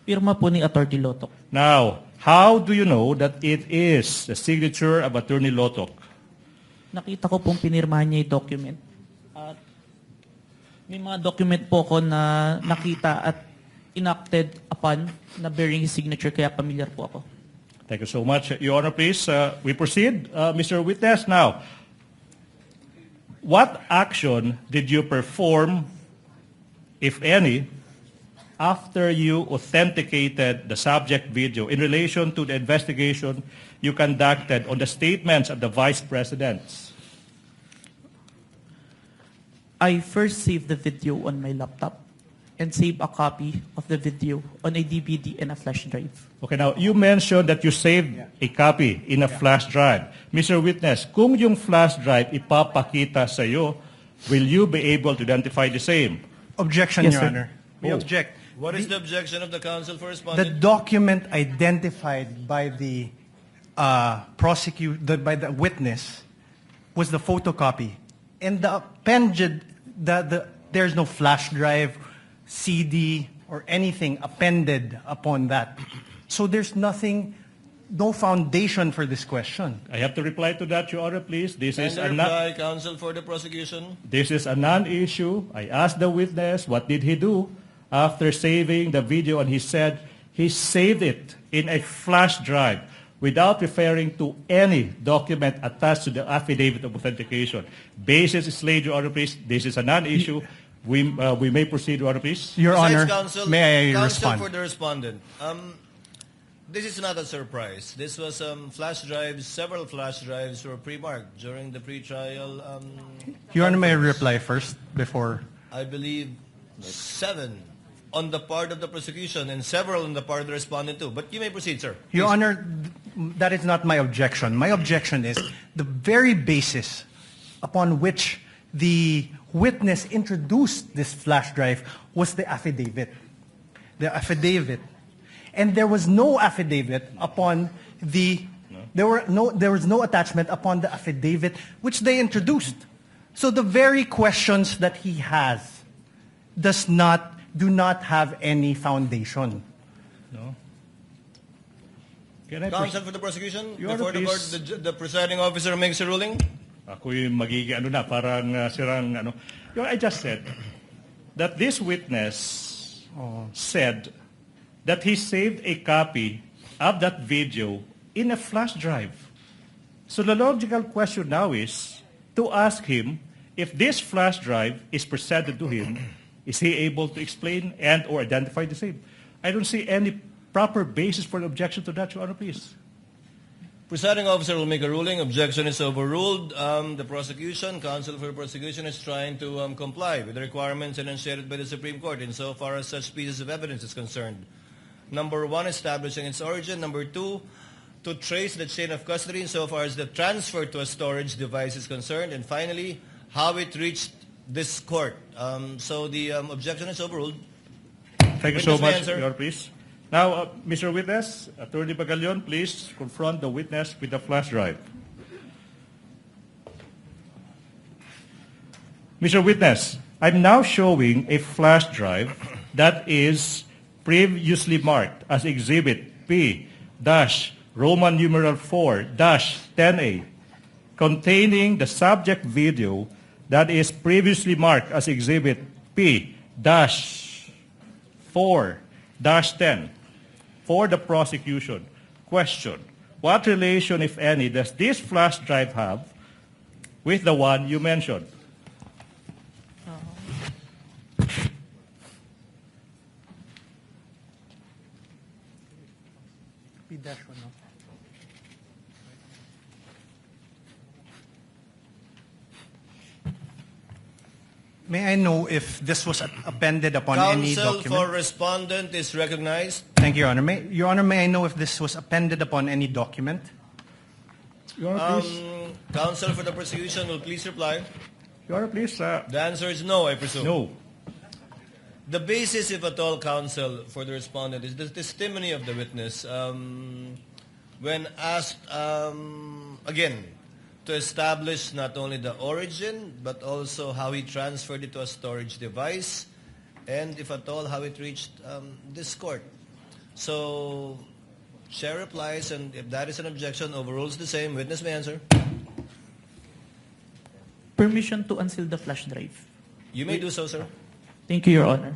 Pirma po ni Atty. Lotok. Now, how do you know that it is the signature of Attorney Lotok? Nakita ko pong pinirmahan niya yung document. At may mga document po ko na nakita at enacted upon na bearing his signature, kaya familiar po ako. Thank you so much. Your Honor, please, we proceed. Mr. Witness, now, what action did you perform, if any, after you authenticated the subject video in relation to the investigation you conducted on the statements of the Vice Presidents? I first saved the video on my laptop. and save a copy of the video on a DVD and a flash drive. Okay, now, you mentioned that you saved a copy in a flash drive. Mr. Witness, kung yung flash drive ipapakita sa iyo, will you be able to identify the same? Objection, Yes, Your sir. Honor. We Oh. object. What is the objection of the counsel for The respondent? document identified by the by the witness was the photocopy, and the appended there's no flash drive, CD, or anything appended upon that. So there's nothing, no foundation for this question. I have to reply to that, Your Honor, please. This is And a reply, counsel for the prosecution. This is a non-issue. I asked the witness, what did he do after saving the video? And he said he saved it in a flash drive without referring to any document attached to the affidavit of authentication. Basis is laid, Your Honor, please. This is a non-issue. We may proceed, Your Honor, please. Your Besides, Honor, counsel, may I counsel respond? for the respondent. This is not a surprise. This was flash drives. Several flash drives were pre-marked during the pre-trial. Your Honor, may I conference. reply first before? I believe 7 on the part of the prosecution and several on the part of the respondent too. But you may proceed, sir. Your Please. Honor, that is not my objection. My objection is the very basis upon which the witness introduced this flash drive was the affidavit. The affidavit. And there was no affidavit upon the, there was no attachment upon the affidavit which they introduced. So the very questions that he has do not have any foundation. No? Can I Counsel for the prosecution, Your before Honor, the court, please. the presiding officer makes a ruling. Ako'y magiging parang sirang Your Honor, I just said that this witness said that he saved a copy of that video in a flash drive. So the logical question now is to ask him if this flash drive is presented to him, is he able to explain and or identify the same? I don't see any proper basis for an objection to that, Your Honor, please. Presiding officer will make a ruling. Objection is overruled. The prosecution, counsel for the prosecution, is trying to comply with the requirements enunciated by the Supreme Court insofar as such pieces of evidence is concerned. Number 1, establishing its origin. Number 2, to trace the chain of custody insofar as the transfer to a storage device is concerned. And finally, how it reached this court. So the objection is overruled. Thank you so Witness may much, answer. Your Honor, please. Now, Mr. Witness, Attorney Bagalion, please confront the witness with the flash drive. Mr. Witness, I'm now showing a flash drive that is previously marked as Exhibit P-Roman numeral 4-10A, containing the subject video that is previously marked as Exhibit P-4-10 for the prosecution. Question: what relation, if any, does this flash drive have with the one you mentioned? May I know if this was appended upon any Counsel document? for respondent is recognized. Thank you, Your Honor. Your Honor, may I know if this was appended upon any document? Your Honor, please. Counsel for the prosecution will please reply. Your Honor, please. The answer is no, I presume. No. The basis, if at all, counsel for the respondent is the testimony of the witness. When asked, again, to establish not only the origin, but also how he transferred it to a storage device, and if at all, how it reached this court. So, Chair replies, and if that is an objection, overrules the same. Witness may answer. Permission to unseal the flash drive. You may do so, sir. Thank you, Your Honor.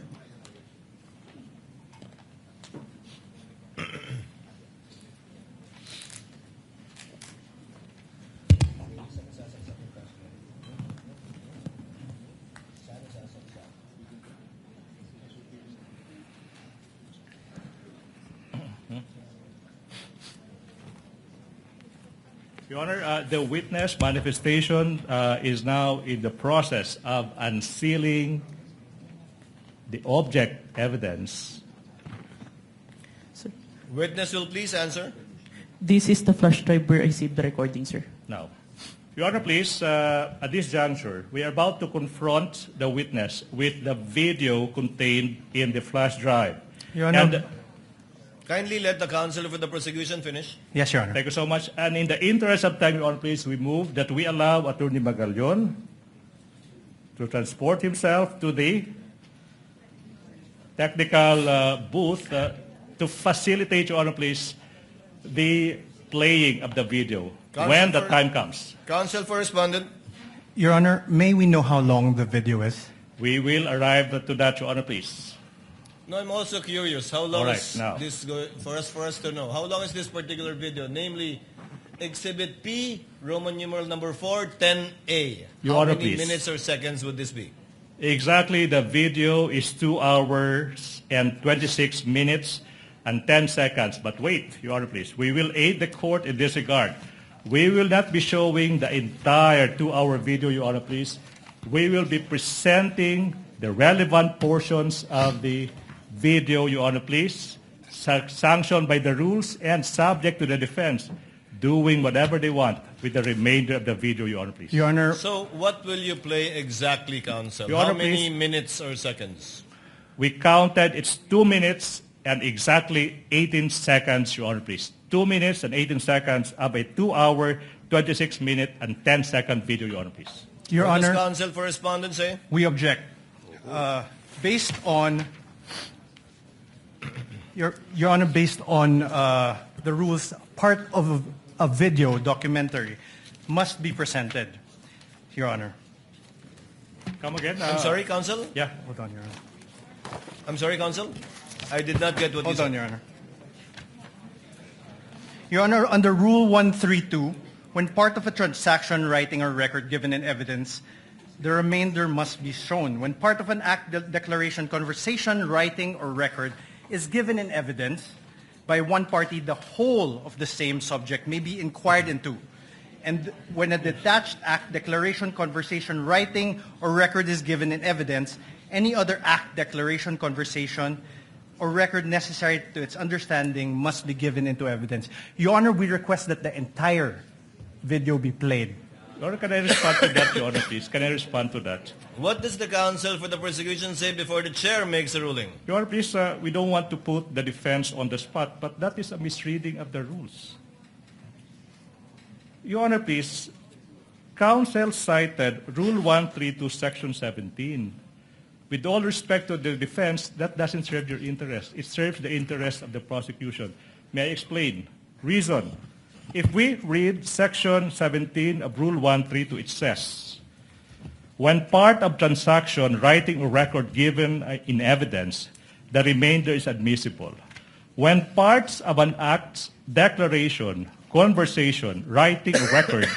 Your Honor, the witness manifestation is now in the process of unsealing the object evidence. Witness will please answer. This is the flash drive where I saved the recording, sir. Now, Your Honor, please, at this juncture, we are about to confront the witness with the video contained in the flash drive. Your Honor. And, Kindly let the counsel for the prosecution finish. Yes, Your Honor. thank you so much. And in the interest of time, Your Honor, please, we move that we allow Attorney Magallon to transport himself to the technical booth to facilitate, Your Honor, please, the playing of the video when the time comes. Counsel for respondent. Your Honor, may we know how long the video is? We will arrive to that, Your Honor, please. No, I'm also curious. How long All right, is now. this for us to know? How long is this particular video? Namely, Exhibit P, Roman numeral number 4, 10A. Your How Honor, many please. minutes or seconds would this be? Exactly, the video is 2 hours and 26 minutes and 10 seconds. But wait, Your Honor, please. We will aid the court in this regard. We will not be showing the entire 2-hour video, Your Honor, please. We will be presenting the relevant portions of the video, Your Honor, please, sanctioned by the rules and subject to the defense doing whatever they want with the remainder of the video, Your Honor, please. Your Honor, So, what will you play exactly, counsel? Your How Honor, many please. minutes or seconds? We counted, it's 2 minutes and exactly 18 seconds, Your Honor, please. 2 minutes and 18 seconds of a 2-hour, 26-minute, and 10-second video, Your Honor, please. Your What does Honor, counsel for respondent say? we object. Based on Your Honor, based on the rules, part of a video documentary must be presented, Your Honor. Come again? I'm sorry, counsel? Yeah. Hold on, Your Honor. I'm sorry, counsel? I did not get what you Hold said. on, Your Honor. Your Honor, under Rule 132, when part of a transaction, writing, or record given in evidence, the remainder must be shown. When part of an act, declaration, conversation, writing, or record is given in evidence by one party, the whole of the same subject may be inquired into. And when a detached act, declaration, conversation, writing, or record is given in evidence, any other act, declaration, conversation, or record necessary to its understanding must be given into evidence. Your Honor, we request that the entire video be played. Your Honor, can I respond to that, Your Honor, please? Can I respond to that? What does the counsel for the prosecution say before the chair makes a ruling? Your Honor, please, we don't want to put the defense on the spot, but that is a misreading of the rules. Your Honor, please, counsel cited Rule 132, Section 17. With all respect to the defense, that doesn't serve your interest. It serves the interest of the prosecution. May I explain? Reason. If we read Section 17 of Rule 132, it says, when part of transaction, writing, or record given in evidence, the remainder is admissible. When parts of an act, declaration, conversation, writing, or record,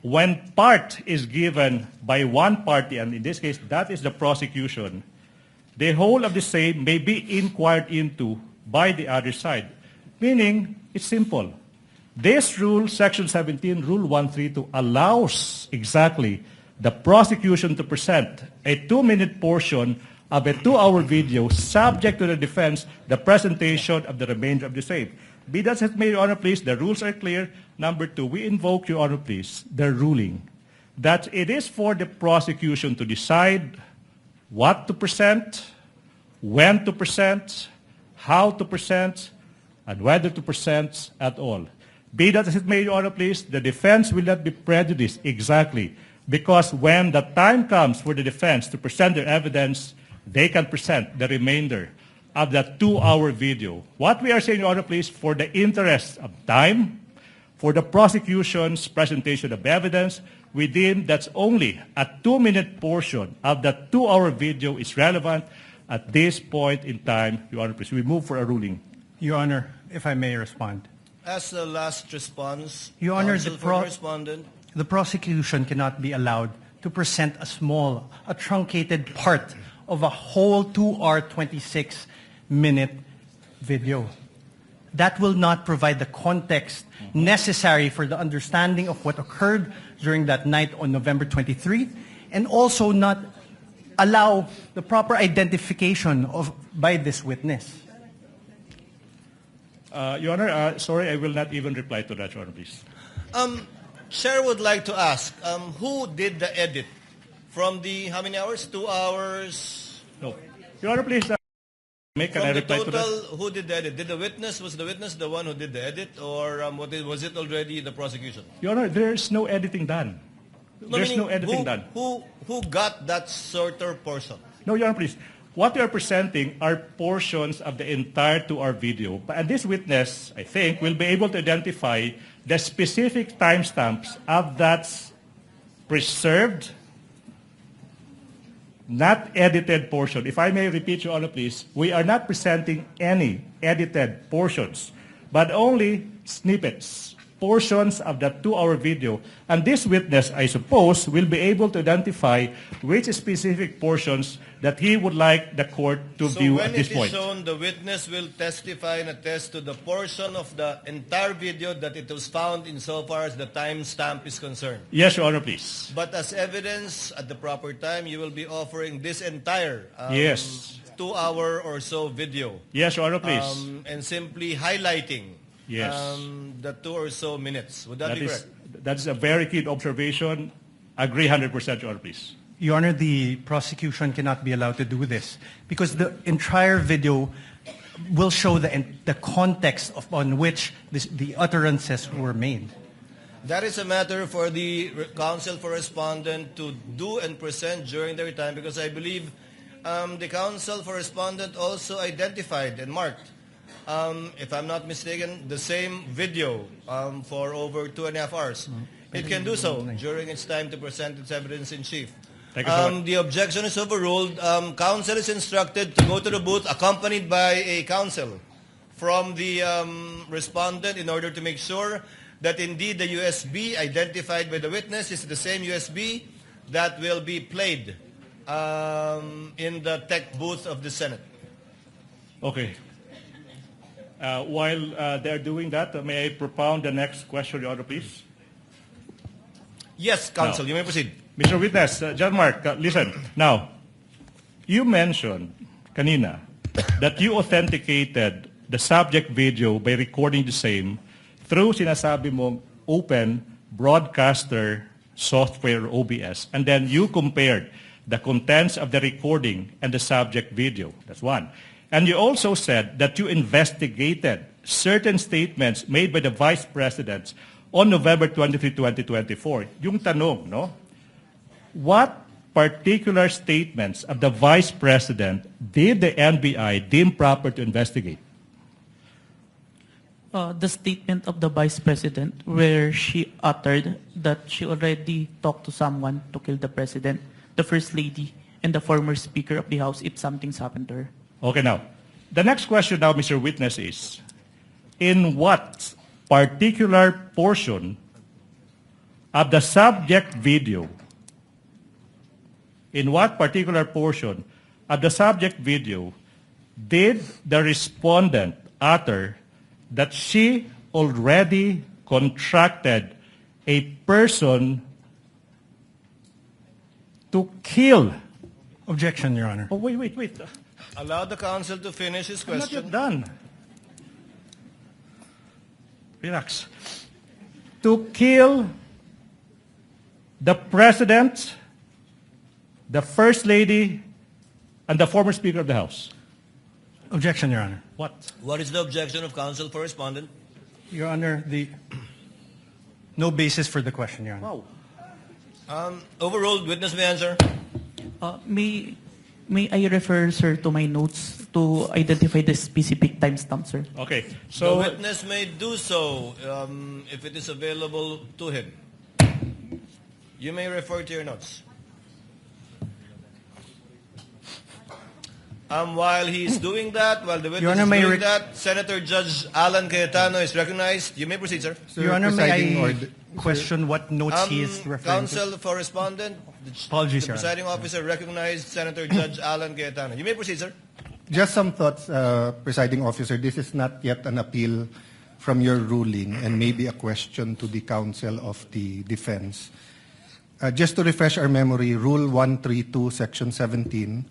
when part is given by one party, and in this case, that is the prosecution, the whole of the same may be inquired into by the other side. Meaning, it's simple. This rule, Section 17, Rule 132, allows exactly the prosecution to present a 2-minute portion of a 2-hour video subject to the defense, the presentation of the remainder of the same. Be that as it may, Your Honor, please, the rules are clear. Number 2, we invoke, Your Honor, please, the ruling that it is for the prosecution to decide what to present, when to present, how to present, and whether to present at all. Be that as it may, Your Honor, please, the defense will not be prejudiced exactly because when the time comes for the defense to present their evidence, they can present the remainder of that 2-hour video. What we are saying, Your Honor, please, for the interest of time, for the prosecution's presentation of evidence, we deem that's only a 2-minute portion of that 2-hour video is relevant at this point in time, Your Honor, please. We move for a ruling. Your Honor, if I may respond. As the last response, Your Honor, counsel for the respondent. The prosecution cannot be allowed to present a truncated part of a whole 2-hour, 26-minute video. That will not provide the context necessary for the understanding of what occurred during that night on November 23, and also not allow the proper identification by this witness. Your Honor, sorry, I will not even reply to that, Your Honor, please. Chair would like to ask, who did the edit? From the, how many hours? 2 hours? No. Your Honor, please, can From I the reply to that? total, who did the edit? Was the witness the one who did the edit, or was it already the prosecution? Your Honor, there's no editing done. There's meaning, no editing done. Who got that shorter portion? No, Your Honor, please. What we are presenting are portions of the entire 2-hour video. And this witness, I think, will be able to identify the specific timestamps of that preserved, not edited portion. If I may repeat, Your Honor, please, we are not presenting any edited portions, but only snippets, portions of that 2-hour video. And this witness, I suppose, will be able to identify which specific portions that he would like the court to view at this point. So when it is shown, the witness will testify and attest to the portion of the entire video that it was found insofar as the timestamp is concerned. Yes, Your Honor, please. But as evidence at the proper time, you will be offering this entire Yes. 2-hour or so video. Yes, Your Honor, please. And simply highlighting Yes. the 2 or so minutes. Would that be correct? That's a very keen observation. Agree 100%, Your Honor, please. Your Honor, the prosecution cannot be allowed to do this because the entire video will show the context on which the utterances were made. That is a matter for the counsel for respondent to do and present during their time, because I believe the counsel for respondent also identified and marked, if I'm not mistaken, the same video for over 2.5 hours. It can do so during its time to present its evidence in chief. Thank you so much. The objection is overruled. Counsel is instructed to go to the booth accompanied by a counsel from the respondent in order to make sure that indeed the USB identified by the witness is the same USB that will be played in the tech booth of the Senate. Okay. While they're doing that, may I propound the next question, Your Honor, please? Yes, counsel, No. you may proceed. Mr. Witness, John Mark, listen. Now, you mentioned kanina that you authenticated the subject video by recording the same through sinasabi mong open broadcaster software OBS, and then you compared the contents of the recording and the subject video. That's one. And you also said that you investigated certain statements made by the Vice President on November 23, 2024. Yung tanong, no? What particular statements of the Vice President did the NBI deem proper to investigate? The statement of the Vice President where she uttered that she already talked to someone to kill the President, the First Lady, and the former Speaker of the House if something's happened to her. Okay, now, the next question now, Mr. Witness, is in what particular portion of the subject video, in what particular portion of the subject video did the respondent utter that she already contracted a person to kill? Objection, Your Honor. Oh, wait. Allow the counsel to finish his I'm not question. yet done. Relax. To kill the President, the First Lady, and the former Speaker of the House. Objection, Your Honor. What? What is the objection of counsel for respondent? Your Honor, no basis for the question, Your Honor. Wow. Overruled. Witness may answer. May I refer, sir, to my notes to identify the specific timestamp, sir? Okay. The So, witness may do so if it is available to him. You may refer to your notes. While he's doing that, while the witness Honor, is may doing that, Senator Judge Alan Cayetano is recognized. You may proceed, sir. Your Honor, may presiding I order- question what notes he is referring to? Counsel for respondent, Apologies, the Your Honor. presiding officer recognized Senator Judge Alan Cayetano. You may proceed, sir. Just some thoughts, Presiding Officer. This is not yet an appeal from your ruling and maybe a question to the counsel of the defense. just to refresh our memory, Rule 132, Section 17,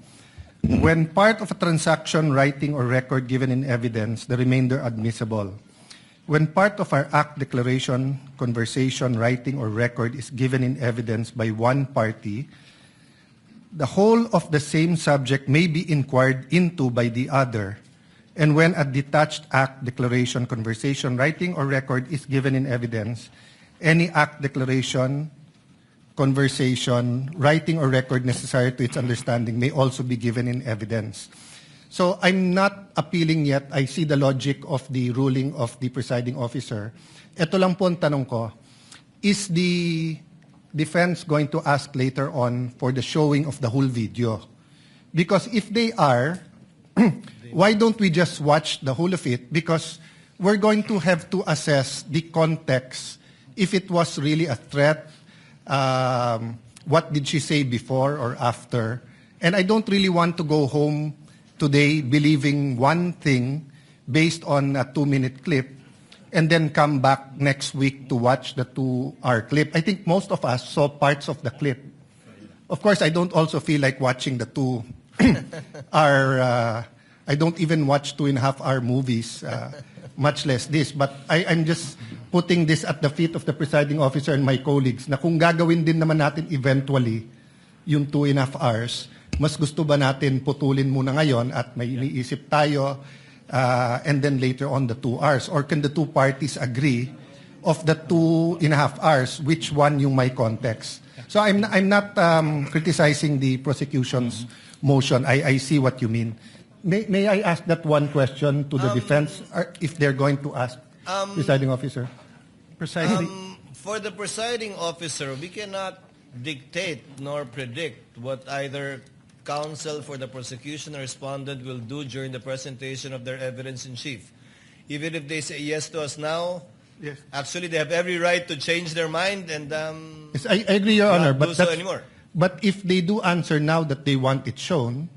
when part of a transaction, writing, or record given in evidence, the remainder admissible. When part of our act, declaration, conversation, writing, or record is given in evidence by one party, the whole of the same subject may be inquired into by the other. And when a detached act, declaration, conversation, writing, or record is given in evidence, any act, declaration, conversation, writing, or record necessary to its understanding may also be given in evidence. So I'm not appealing yet. I see the logic of the ruling of the presiding officer. Ito lang po ang tanong ko. Is the defense going to ask later on for the showing of the whole video? Because if they are, why don't we just watch the whole of it? Because we're going to have to assess the context. If it was really a threat, what did she say before or after? And I don't really want to go home today believing one thing based on a 2-minute clip and then come back next week to watch the 2-hour clip. I think most of us saw parts of the clip. Of course, I don't also feel like watching the 2-hour, I don't even watch 2.5-hour movies, much less this. But I'm just putting this at the feet of the presiding officer and my colleagues na kung gagawin din naman natin eventually yung 2.5 hours, mas gusto ba natin putulin muna ngayon at may iniisip tayo and then later on the 2 hours? Or can the two parties agree of the 2.5 hours, which one yung may context? So I'm not criticizing the prosecution's motion. I see what you mean. May I ask that one question to the defense, if they're going to ask, presiding officer? Precisely. For the presiding officer, we cannot dictate nor predict what either counsel for the prosecution or respondent will do during the presentation of their evidence in chief. Even if they say yes to us now, Yes. actually they have every right to change their mind and Yes, I agree, Your Honor. not But do so that's- anymore. But if they do answer now that they want it shown,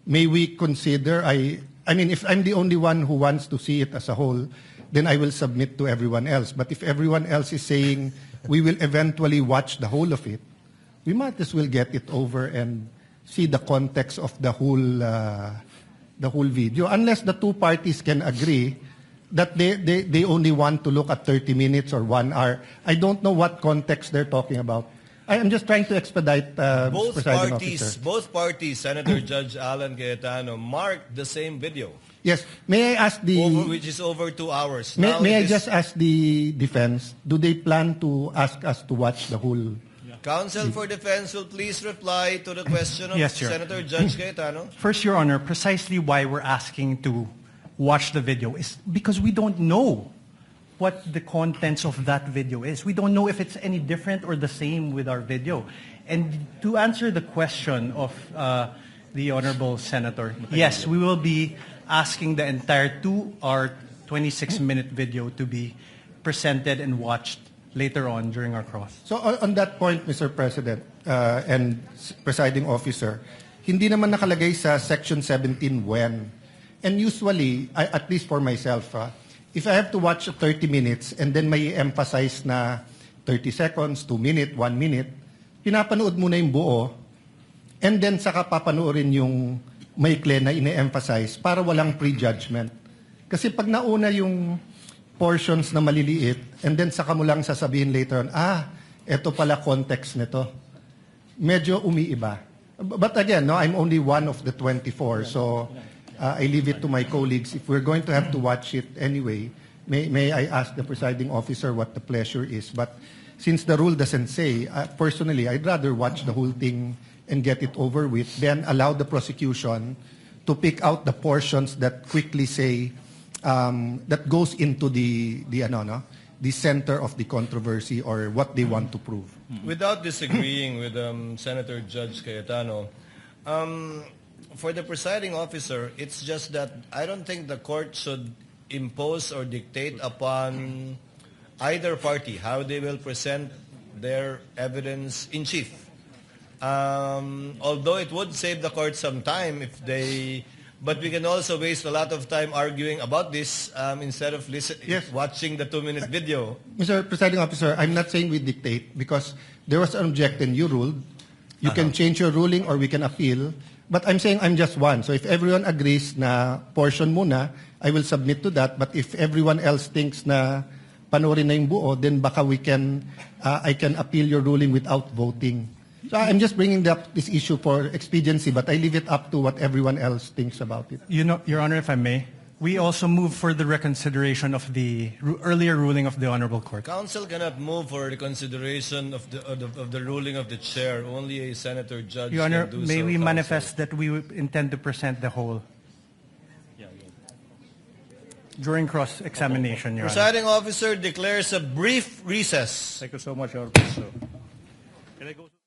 may we consider, I mean, if I'm the only one who wants to see it as a whole, then I will submit to everyone else. But if everyone else is saying we will eventually watch the whole of it, we might as well get it over and see the context of the whole video. Unless the two parties can agree that they only want to look at 30 minutes or 1 hour. I don't know what context they're talking about. I'm just trying to expedite Both presiding officer. parties, Senator Judge Alan Cayetano, marked the same video, Yes. May I ask which is over 2 hours. Now May it I is- just ask the defense, do they plan to ask us to watch the whole? Counsel for Defense will please reply to the question of Yes, Your Senator Judge Cayetano. First, Your Honor, precisely why we're asking to watch the video is because we don't know what the contents of that video is. We don't know if it's any different or the same with our video. And to answer the question of the Honorable Senator, yes, we will be asking the entire 2-hour, 26-minute video to be presented and watched later on during our cross. So on that point, Mr. President and presiding officer, hindi naman nakalagay sa Section 17 when. And usually, at least for myself, if I have to watch 30 minutes and then may emphasize na 30 seconds, 2 minutes, 1 minute, pinapanood muna yung buo and then saka papanoorin yung maikli na ine-emphasize para walang prejudgment. Kasi pag nauna yung portions na maliliit and then saka mo lang sasabihin later on, eto pala context nito. Medyo umiiba. But again, no, I'm only one of the 24, so I leave it to my colleagues. If we're going to have to watch it anyway, may I ask the presiding officer what the pleasure is? But since the rule doesn't say, personally, I'd rather watch the whole thing and get it over with, then allow the prosecution to pick out the portions that quickly say, that goes into the center of the controversy or what they want to prove. Without disagreeing with Senator Judge Cayetano, for the presiding officer, it's just that I don't think the court should impose or dictate upon either party how they will present their evidence in chief. Although it would save the court some time if they But we can also waste a lot of time arguing about this instead of Yes. watching the 2-minute video. Mr. Presiding Officer, I'm not saying we dictate because there was an objection, you ruled. You can change your ruling or we can appeal. But I'm saying I'm just one. So if everyone agrees na portion muna, I will submit to that. But if everyone else thinks na panoorin na yung buo, then baka I can appeal your ruling without voting. So I'm just bringing up this issue for expediency, but I leave it up to what everyone else thinks about it. You know, Your Honor, if I may, we also move for the reconsideration of the earlier ruling of the Honorable Court. Council cannot move for the consideration of the ruling of the chair. Only a senator judge Your Honor, can do may so. we Council. manifest that we intend to present the whole during cross-examination, Your Honor. Presiding officer declares a brief recess. Thank you so much, Your Honor. So, can I go to